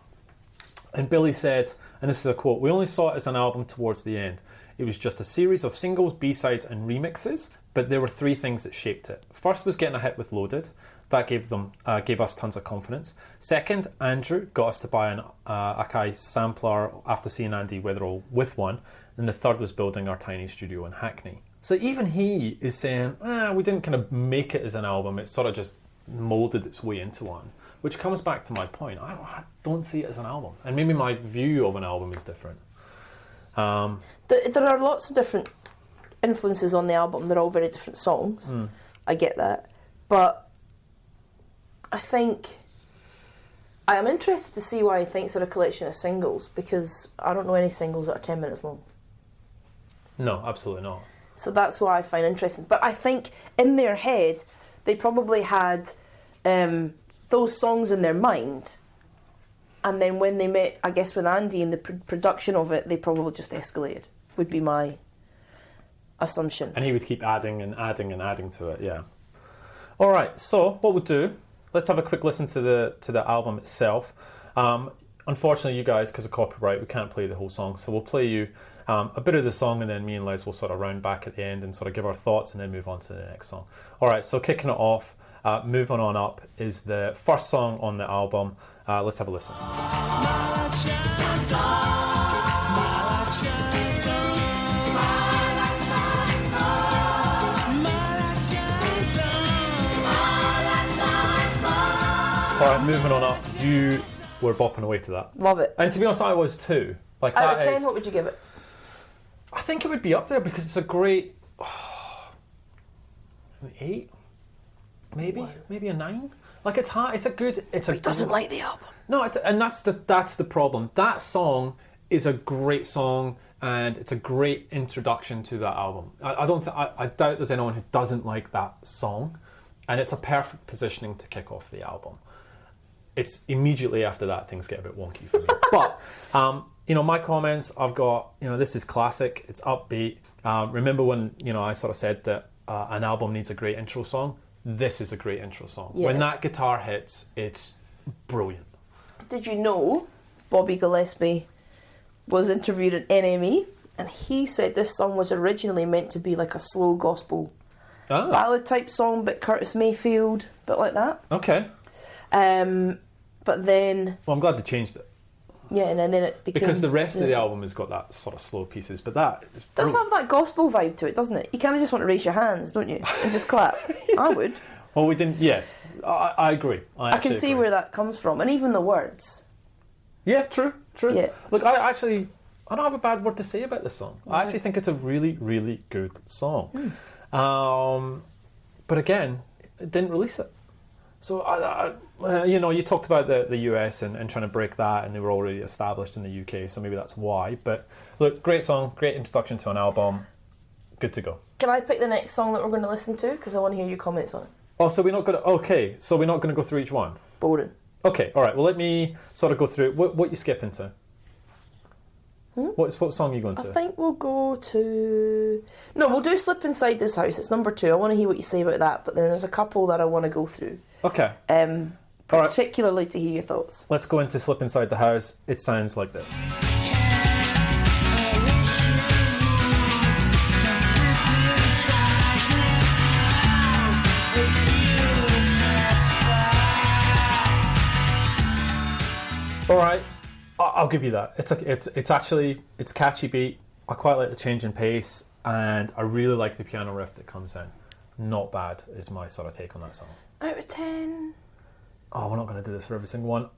And Billy said, and this is a quote, "We only saw it as an album towards the end. It was just a series of singles, B-sides and remixes, but there were 3 things that shaped it. First was getting a hit with Loaded. That gave us tons of confidence. Second, Andrew got us to buy an Akai sampler after seeing Andy Witherall with one. And the third was building our tiny studio in Hackney." So even he is saying, we didn't kind of make it as an album, it sort of just moulded its way into one. Which comes back to my point, I don't see it as an album. And maybe my view of an album is different. There are lots of different influences on the album. They're all very different songs. I get that. But I think I am interested to see why he thinks they're a collection of singles, because I don't know any singles that are 10 minutes long. No, absolutely not. So that's what I find interesting. But I think in their head, they probably had those songs in their mind. And then when they met, I guess, with Andy and the production of it, they probably just escalated, would be my assumption. And he would keep adding and adding and adding to it, yeah. All right, so what we'll do, let's have a quick listen to the album itself. Unfortunately, you guys, because of copyright, we can't play the whole song, so we'll play you a bit of the song, and then me and Les will sort of round back at the end and sort of give our thoughts and then move on to the next song. All right, so kicking it off, Moving On Up is the first song on the album. Let's have a listen. All right, Moving On Up. You were bopping away to that. Love it. And to be honest, I was too. Like, out of 10, what would you give it? I think it would be up there because it's a great... an 8? Maybe a 9? Like, it's hard. It's a good... He doesn't like the album. No, and that's the problem. That song is a great song, and it's a great introduction to that album. I doubt there's anyone who doesn't like that song, and it's a perfect positioning to kick off the album. It's immediately after that things get a bit wonky for me. But my comments, I've got, this is classic. It's upbeat. Remember when I sort of said that an album needs a great intro song? This is a great intro song. Yes. When that guitar hits, it's brilliant. Did you know Bobby Gillespie was interviewed at NME, and he said this song was originally meant to be like a slow gospel ballad type song, but Curtis Mayfield, a bit like that. Okay. But then... Well, I'm glad they changed it. Yeah, and then it became... Because the rest of the album has got that sort of slow pieces, but that is does have that gospel vibe to it, doesn't it? You kind of just want to raise your hands, don't you? And just clap. I would. Well, we didn't... Yeah, I agree. I can see where that comes from, and even the words. Yeah, true. Yeah. Look, I don't have a bad word to say about this song. I actually think it's a really, really good song. But again, it didn't release it. So, you talked about the US and trying to break that, and they were already established in the UK, so maybe that's why. But look, great song, great introduction to an album. Good to go. Can I pick the next song that we're going to listen to? Because I want to hear your comments on it. Oh, so we're not going to... Okay, so we're not going to go through each one? Boring. Okay, all right. Well, let me sort of go through it. What you skipping to? What song are you going to? I think we'll go to... No, we'll do Slip Inside This House. It's number 2. I want to hear what you say about that, but then there's a couple that I want to go through. Okay. Particularly to hear your thoughts. Let's go into Slip Inside the House. It sounds like this. All right, I'll give you that. It's catchy beat. I quite like the change in pace, and I really like the piano riff that comes in. Not bad is my sort of take on that song. Out of 10. Oh, we're not going to do this for every single one.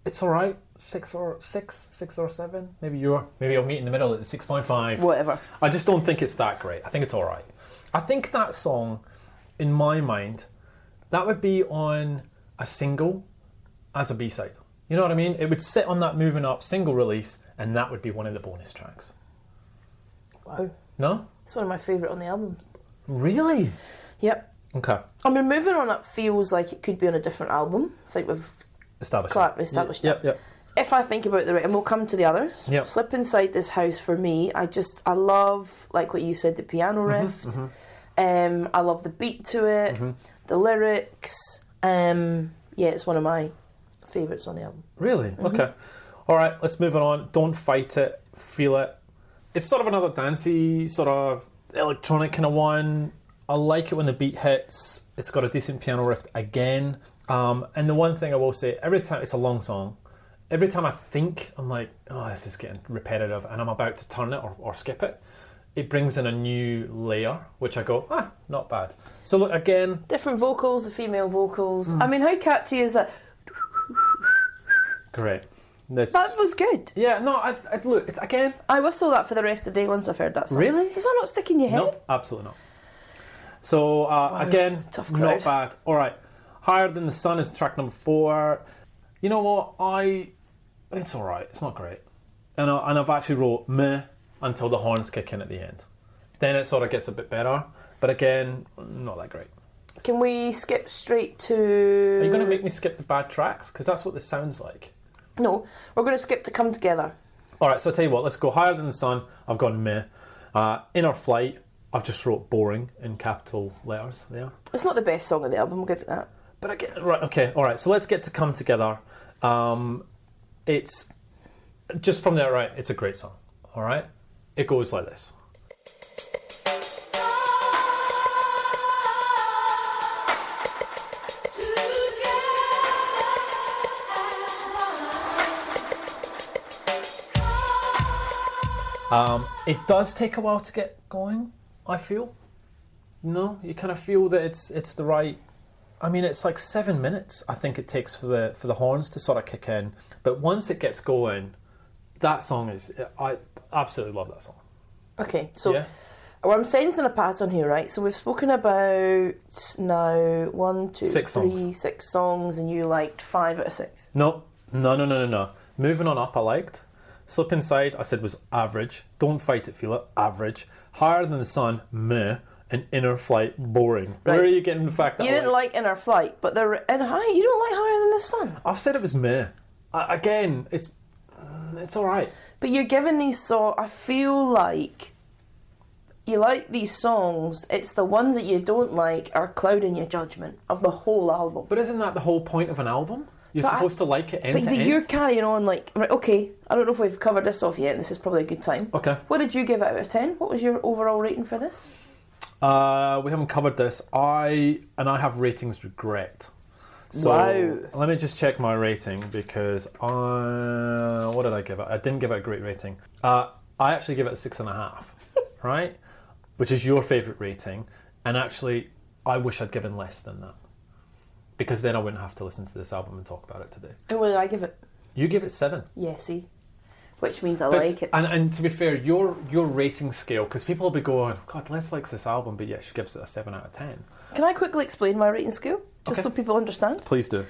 It's all right. 6 or 7. Maybe I'll meet in the middle at the 6.5. Whatever. I just don't think it's that great. I think it's all right. I think that song, in my mind, that would be on a single as a B-side. You know what I mean? It would sit on that Moving Up single release, and that would be one of the bonus tracks. Wow. No? It's one of my favourite on the album. Really? Yep. Okay. I mean, Moving On Up feels like it could be on a different album. I think we've established that. Yep. If I think about and we'll come to the others. Yep. Slip Inside This House, for me, I love, like what you said, the piano riff. I love the beat to it, the lyrics. It's one of my favourites on the album. Really? Okay. All right, let's move on. Don't Fight It, Feel It. It's sort of another dancey, sort of electronic kind of one. I like it when the beat hits. It's got a decent piano riff again. And the one thing I will say, every time, it's a long song, every time I think, I'm like, oh, this is getting repetitive, and I'm about to turn it or skip it, it brings in a new layer, which I go, not bad. So look, again... Different vocals, the female vocals. I mean, how catchy is that? Great. That was good. Yeah, no, I look, it's again... I whistle that for the rest of the day once I've heard that song. Really? Does that not stick in your head? No, absolutely not. So, again, tough crowd. not bad. All right. Higher Than the Sun is track number 4. You know what? It's all right. It's not great. And I've actually wrote meh until the horns kick in at the end. Then it sort of gets a bit better. But again, not that great. Can we skip straight to... Are you going to make me skip the bad tracks? Because that's what this sounds like. No, we're going to skip to Come Together. All right, so I'll tell you what. Let's go Higher Than the Sun. I've gone meh. Inner Flight. I've just wrote boring in capital letters there. It's not the best song of the album, we'll give it that. But again, right, okay, all right. So let's get to Come Together. It's just from there, right? It's a great song. All right, it goes like this. It does take a while to get going, I feel. No, you kind of feel that it's the right. I mean, it's like 7 minutes. I think it takes for the horns to sort of kick in. But once it gets going, that song is. I absolutely love that song. Okay, so I'm sensing a pattern here, right? So we've spoken about now 6 songs, and you liked 5 out of 6. No. Moving On Up, I liked. Slip Inside, I said was average. Don't Fight It, Feel It, average. Higher Than the Sun, meh. And Inner Flight, boring. Right. Where are you getting the fact that you didn't like Inner Flight, but you don't like Higher Than the Sun? I've said it was meh. Again, it's all right. But you're giving these songs. I feel like you like these songs. It's the ones that you don't like are clouding your judgment of the whole album. But isn't that the whole point of an album? You're supposed to like it end to end. But you're carrying on like... Right, okay, I don't know if we've covered this off yet, and this is probably a good time. Okay. What did you give it out of 10? What was your overall rating for this? We haven't covered this. I have ratings regret. So wow. Let me just check my rating because what did I give it? I didn't give it a great rating. I actually give it a 6.5, right? Which is your favourite rating. And actually, I wish I'd given less than that. Because then I wouldn't have to listen to this album and talk about it today. And what did I give it? You give it 7. Yeah, see? Which means I like it. And to be fair, your rating scale, because people will be going, God, Les likes this album, but yet she gives it a 7 out of 10. Can I quickly explain my rating scale? Just so people understand? Please do.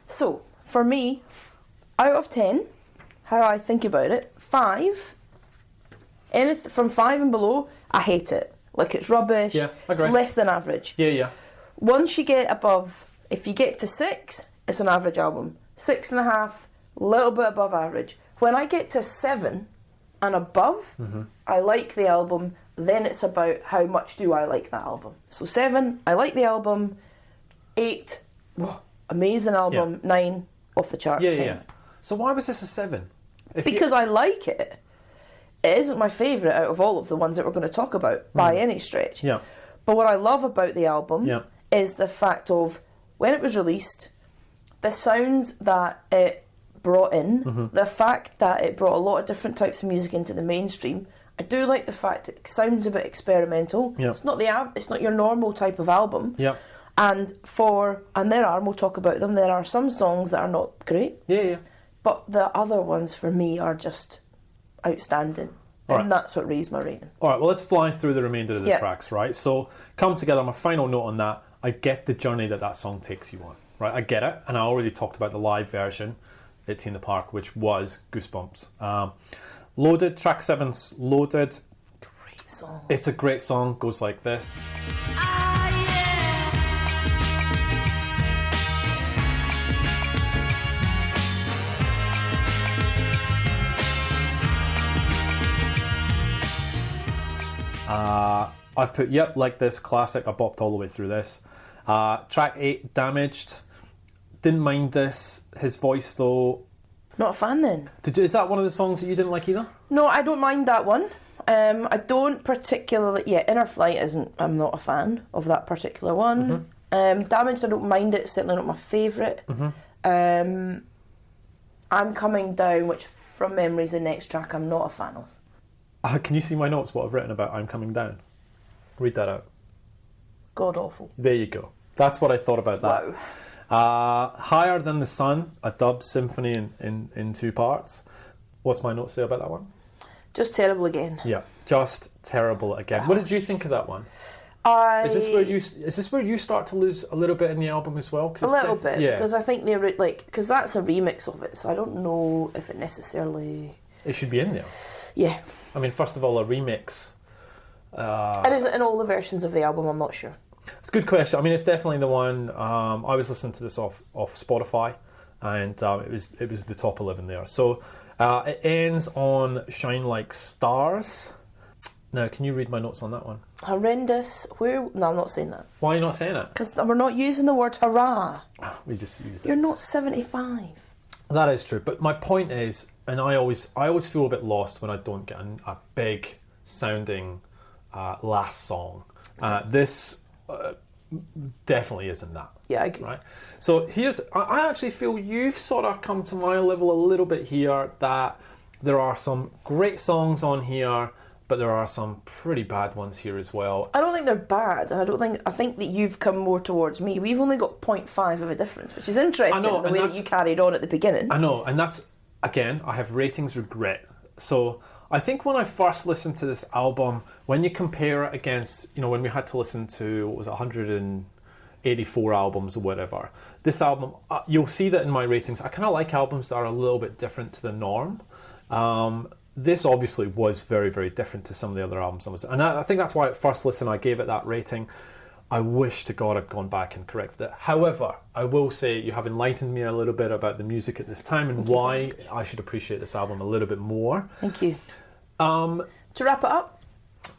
So, for me, out of 10, how I think about it, 5, from 5 and below, I hate it. Like, it's rubbish. Yeah, I agree. It's less than average. Yeah. Once you get above, if you get to 6, it's an average album. 6.5, a little bit above average. When I get to 7 and above, I like the album. Then it's about how much do I like that album. So 7, I like the album. 8, amazing album. Yeah. 9, off the charts. 10. Yeah. So why was this a 7? Because I like it. It isn't my favourite out of all of the ones that we're going to talk about by any stretch. Yeah. But what I love about the album is the fact of when it was released, the sounds that it brought in, the fact that it brought a lot of different types of music into the mainstream. I do like the fact it sounds a bit experimental. Yep. It's not your normal type of album. Yep. And we'll talk about them, there are some songs that are not great. Yeah. But the other ones for me are just outstanding. And that's what raised my rating. Alright, well let's fly through the remainder of the tracks, right? So, Come Together, my final note on that, I get the journey that song takes you on, right? I get it, and I already talked about the live version at Tea in the Park, which was Goosebumps. Loaded, track 7's Loaded. Great song. It's a great song, goes like this. I've put, like this, classic. I bopped all the way through this. Track 8, Damaged. Didn't mind this. His voice, though. Not a fan then. Is that one of the songs that you didn't like either? No, I don't mind that one. I don't particularly... Yeah, Inner Flight isn't... I'm not a fan of that particular one. Damaged, I don't mind it. Certainly not my favourite. I'm Coming Down, which from memory is the next track I'm not a fan of. Can you see my notes, what I've written about I'm Coming Down? Read that out. God awful. There you go. That's what I thought about that. Wow. Higher Than the Sun, a dub symphony in 2 parts. What's my notes say about that one? Just terrible again. Yeah, just terrible again. What did you think of that one? Is this where you start to lose a little bit in the album as well? A little bit, because I think they're because that's a remix of it, so I don't know if it necessarily... It should be in there. Yeah. I mean, first of all, a remix. And is it in all the versions of the album? I'm not sure. It's a good question. I mean, it's definitely the one. I was listening to this off Spotify, and it was the top 11 there. So it ends on Shine Like Stars. Now, can you read my notes on that one? Horrendous. No, I'm not saying that. Why are you not saying it? Because we're not using the word hurrah. We just used it. You're not 75. That is true. But my point is, and I always feel a bit lost when I don't get a big sounding last song. This definitely isn't that. Yeah, I agree. Right. So I actually feel you've sort of come to my level a little bit here, that there are some great songs on here, but there are some pretty bad ones here as well. I don't think they're bad. I think that you've come more towards me. We've only got 0.5 of a difference, which is interesting, the way that you carried on at the beginning. I know, and that's, again, I have ratings regret. So I think when I first listened to this album, when you compare it against, when we had to listen to, 184 albums or whatever, this album, you'll see that in my ratings, I kind of like albums that are a little bit different to the norm. This obviously was very, very different to some of the other albums. And I think that's why at first listen I gave it that rating. I wish to God I'd gone back and corrected it. However, I will say you have enlightened me a little bit about the music at this time and why I should appreciate this album a little bit more. Thank you. To wrap it up?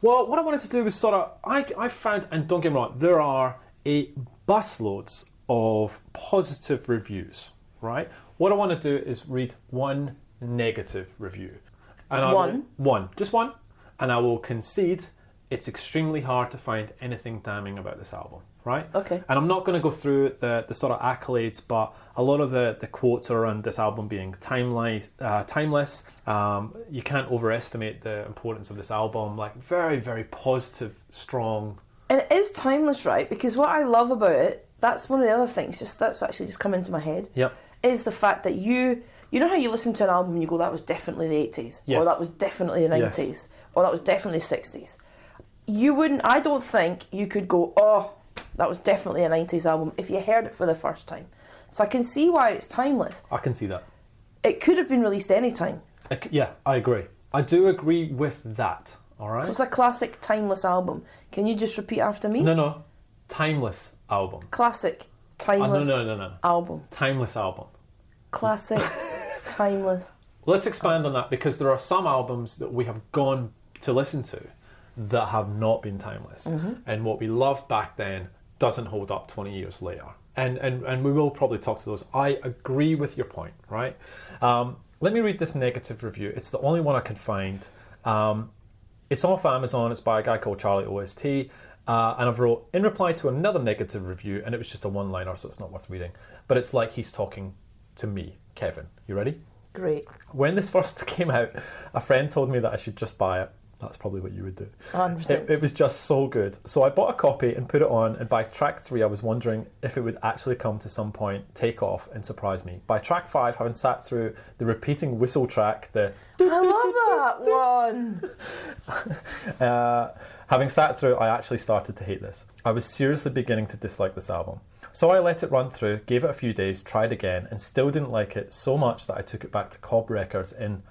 Well, what I wanted to do was sort of... I found, and don't get me wrong, there are a busloads of positive reviews, right? What I want to do is read one negative review. And just one. And I will concede it's extremely hard to find anything damning about this album, right? Okay. And I'm not going to go through the sort of accolades, but a lot of the quotes around this album being timeless. You can't overestimate the importance of this album. Like, very, very positive, strong. And it is timeless, right? Because what I love about it, that's one of the other things, that's actually just come into my head, is the fact that you know how you listen to an album and you go, that was definitely the 80s, yes. or that was definitely the 90s, or that was definitely 60s. I don't think you could go, oh, that was definitely a 90s album if you heard it for the first time. So I can see why it's timeless. I can see that. It could have been released any time. Yeah, I agree. I do agree with that, all right? So it's a classic, timeless album. Can you just repeat after me? No. Timeless album. Classic, timeless no. album. Timeless album. Classic, timeless. Let's expand on that, because there are some albums that we have gone to listen to that have not been timeless. Mm-hmm. And what we loved back then doesn't hold up 20 years later. And we will probably talk to those. I agree with your point, right? Let me read this negative review. It's the only one I could find. It's off Amazon. It's by a guy called Charlie OST. And I've wrote, in reply to another negative review, and it was just a one-liner, so it's not worth reading, but it's like he's talking to me, Kevin. You ready? Great. When this first came out, a friend told me that I should just buy it. That's probably what you would do. 100%. It was just so good. So I bought a copy and put it on, and by track 3 I was wondering if it would actually come to some point, take off and surprise me. By track 5, having sat through the repeating whistle track, I love that one. Having sat through, I actually started to hate this. I was seriously beginning to dislike this album. So I let it run through, gave it a few days, tried again, and still didn't like it so much that I took it back to Cobb Records in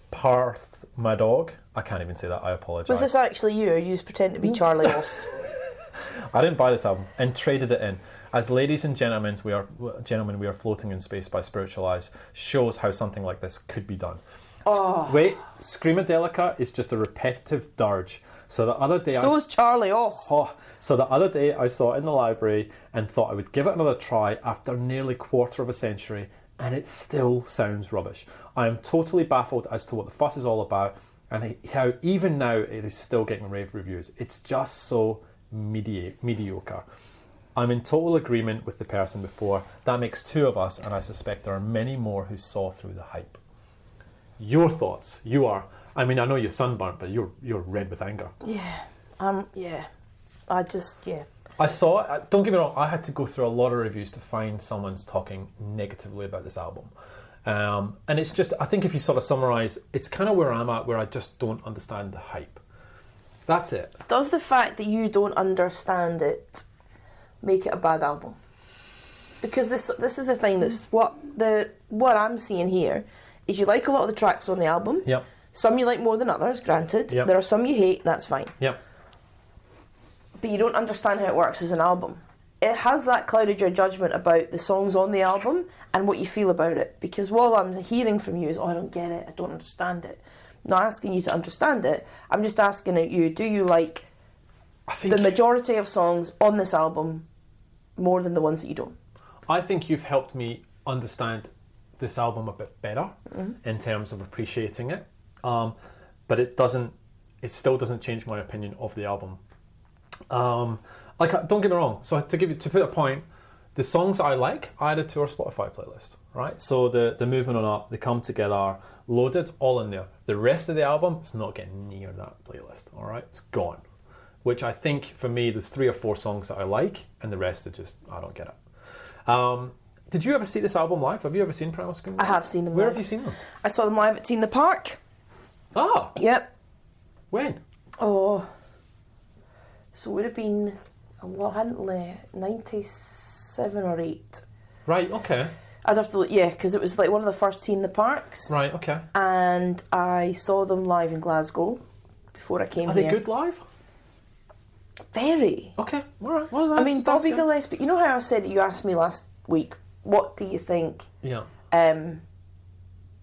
Porthmadog. I can't even say that, I apologise. Was this actually you, or you just pretend to be Charlie Lost? I didn't buy this album and traded it in. As ladies and gentlemen, we are floating in space by spiritual eyes shows how something like this could be done. Oh. Wait, Screamadelica is just a repetitive dirge. So the other day So is Charlie Lost. So the other day I saw it in the library and thought I would give it another try after nearly quarter of a century, and it still sounds rubbish. I am totally baffled as to what the fuss is all about, and how even now it is still getting rave reviews. It's just so mediocre. I'm in total agreement with the person before. That makes 2 of us, and I suspect there are many more who saw through the hype. Your thoughts? You are. I mean, I know you're sunburnt, but you're red with anger. Yeah. I saw it. Don't get me wrong, I had to go through a lot of reviews to find someone's talking negatively about this album. And it's just, I think if you sort of summarise, it's kind of where I'm at, where I just don't understand the hype. That's it. Does the fact that you don't understand it make it a bad album? Because this is the thing, what I'm seeing here is you like a lot of the tracks on the album. Yep. Some you like more than others, granted. Yep. There are some you hate, and that's fine. Yep. But you don't understand how it works as an album. It has that clouded your judgment about the songs on the album and what you feel about it. Because what I'm hearing from you is, I don't get it, I don't understand it. I'm not asking you to understand it. I'm just asking you, do you like the majority of songs on this album more than the ones that you don't? I think you've helped me understand this album a bit better in terms of appreciating it. But it still doesn't change my opinion of the album. Don't get me wrong. So to put a point, the songs I like, I added to our Spotify playlist, right? So the Moving On Up, They Come Together, Loaded, all in there. The rest of the album is not getting near that playlist, all right? It's gone. Which I think, for me, there's 3 or 4 songs that I like, and the rest are just, I don't get it. Did you ever see this album live? Have you ever seen Primal Scream? I have seen them Where live. have you seen them? I saw them live at Teen the Park. Ah! Yep. When? Oh. So it would have been, well, I hadn't left, 97 or 8. Right, okay. I'd have to look, yeah, because it was like one of the first Teen the Parks. Right, okay. And I saw them live in Glasgow before I came Are here. they good live? Very. Okay, all right. Well, I mean, Bobby Gillespie, you know how I said, you asked me last week, what do you think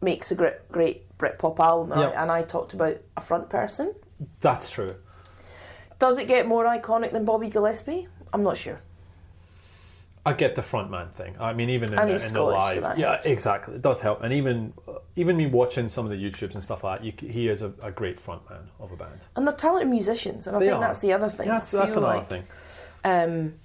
makes a great Britpop album? And I talked about a front person. That's true. Does it get more iconic than Bobby Gillespie? I'm not sure. I get the frontman thing. I mean, even in the Scottish, live, so yeah, helps. exactly. It does help, and even me watching some of the YouTubes and stuff like that, he is a great frontman of a band. And they're talented musicians, and I think that's the other thing. Yeah, that's another thing. And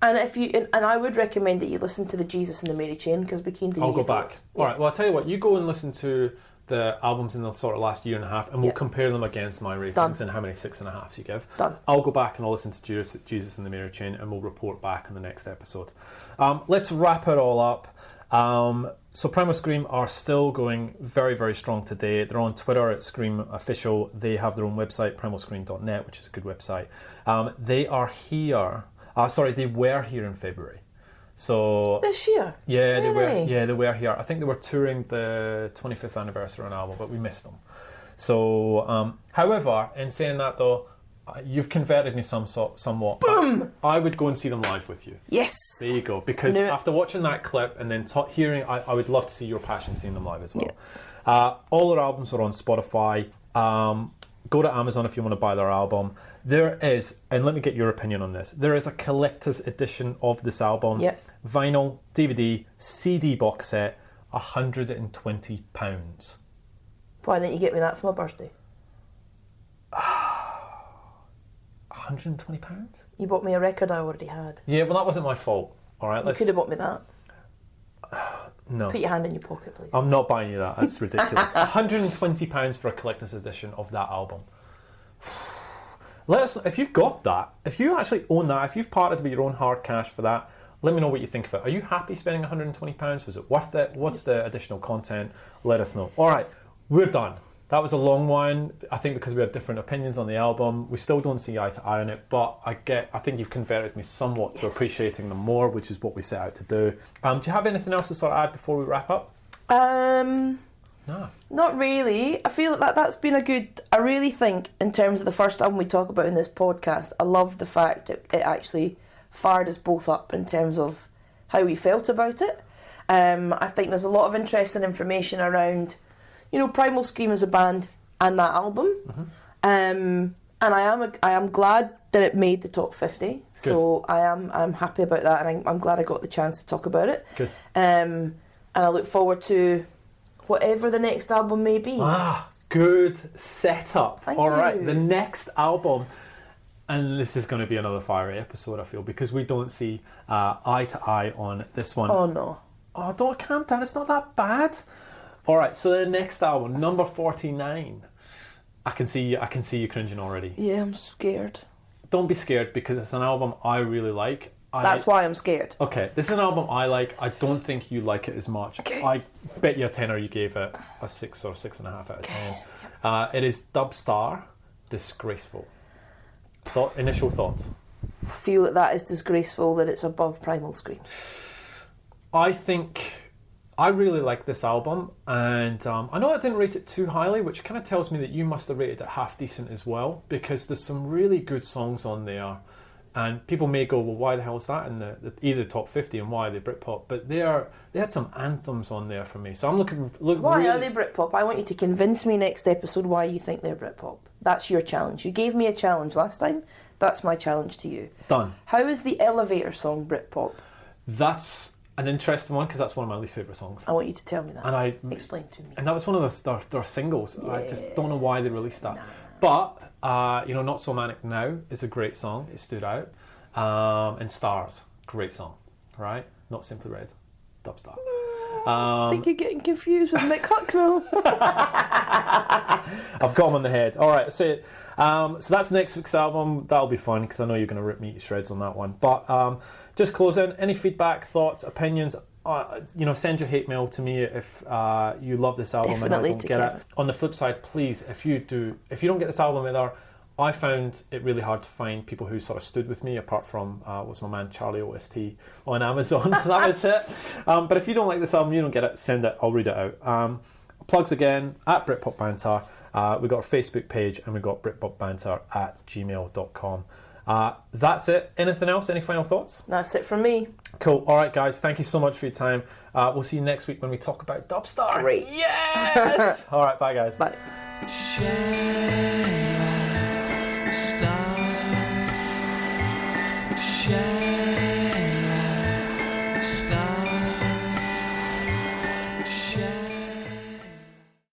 I would recommend that you listen to the Jesus and the Mary Chain, because we came to. I'll go back. Yeah. All right. Well, I'll tell you what. You go and listen to the albums in the sort of last year and a half, and we'll compare them against my ratings and how many 6.5s you give. Done. I'll go back and I'll listen to Jesus and the Mary Chain, and we'll report back in the next episode. Let's wrap it all up. So Primal Scream are still going very, very strong today. They're on Twitter at Scream Official. They have their own website, primalscream.net, which is a good website. They are here. They were here in February. So this year? Yeah, really? they were here. I think they were touring the 25th anniversary on album, but we missed them. So, however, in saying that though, you've converted me somewhat. Boom! I would go and see them live with you. Yes. There you go. Because after watching that clip and then hearing, I would love to see your passion seeing them live as well. Yeah. All their albums are on Spotify. Go to Amazon if you want to buy their album. There is, and let me get your opinion on this, there is a collector's edition of this album. Yep. Vinyl, DVD, CD box set, £120. Why didn't you get me that for my birthday? £120? You bought me a record I already had. Yeah, well, that wasn't my fault. All right, you could have bought me that. No. Put your hand in your pocket, please. I'm not buying you that. That's ridiculous. £120 for a collector's edition of that album. Let us, if you've got that, if you actually own that, if you've parted with your own hard cash for that, let me know what you think of it. Are you happy spending £120? Was it worth it? What's the additional content? Let us know. All right, we're done. That was a long one. I think because we had different opinions on the album. We still don't see eye to eye on it, but I think you've converted me somewhat to appreciating them more, which is what we set out to do. Do you have anything else to sort of add before we wrap up? No. Not really. I feel that that's been a good... I really think, in terms of the first album we talk about in this podcast, I love the fact it actually fired us both up in terms of how we felt about it. I think there's a lot of interesting information around, Primal Scream as a band and that album. And I am glad that it made the top 50. Good. So I'm happy about that, and I'm glad I got the chance to talk about it. Good. And I look forward to whatever the next album may be. Good setup. Thank All you. right, the next album, and this is going to be another fiery episode, I feel, because we don't see eye to eye on this one. Oh no. Oh, don't calm down. It's not that bad. All right, so the next album, number 49. I can see you cringing already. Yeah, I'm scared. Don't be scared, because it's an album I really like. That's why I'm scared. Okay, this is an album I like. I don't think you like it as much. Okay. I bet you a tenner you gave it a 6 or 6.5 out of 10. It is Dubstar, Disgraceful. Initial thoughts? I feel that is disgraceful that it's above Primal Scream. I think I really like this album, and I know I didn't rate it too highly, which kind of tells me that you must have rated it half decent as well, because there's some really good songs on there. And people may go, well, why the hell is that in either the top 50 and why are they Britpop? But they had some anthems on there for me. So I'm looking why really... are they Britpop? I want you to convince me next episode why you think they're Britpop. That's your challenge. You gave me a challenge last time. That's my challenge to you. Done. How is the Elevator song Britpop? That's an interesting one, because that's one of my least favourite songs. I want you to tell me that. And explain to me. And that was one of their singles. Yeah. I just don't know why they released that. Nah. But, Not So Manic Now is a great song. It stood out. And Stars, great song, right? Not Simply Red, Dubstar. I think you're getting confused with Mick Hucknall. I've got him on the head. All right, so that's next week's album. That'll be fun, because I know you're going to rip me to shreds on that one. But just closing, any feedback, thoughts, opinions, send your hate mail to me if you love this album. Definitely, and I don't get it. On the flip side, please, if you don't get this album either, I found it really hard to find people who sort of stood with me, apart from was my man Charlie OST on Amazon. That was it. But if you don't like this album, you don't get it, send it, I'll read it out. Plugs again, at Britpop Banter. We've got our Facebook page, and we've got britpopbanter@gmail.com. That's it. Anything else? Any final thoughts? That's it from me. Cool. All right, guys. Thank you so much for your time. We'll see you next week when we talk about Dubstar. Great. Yes! All right, bye, guys. Bye. Stop.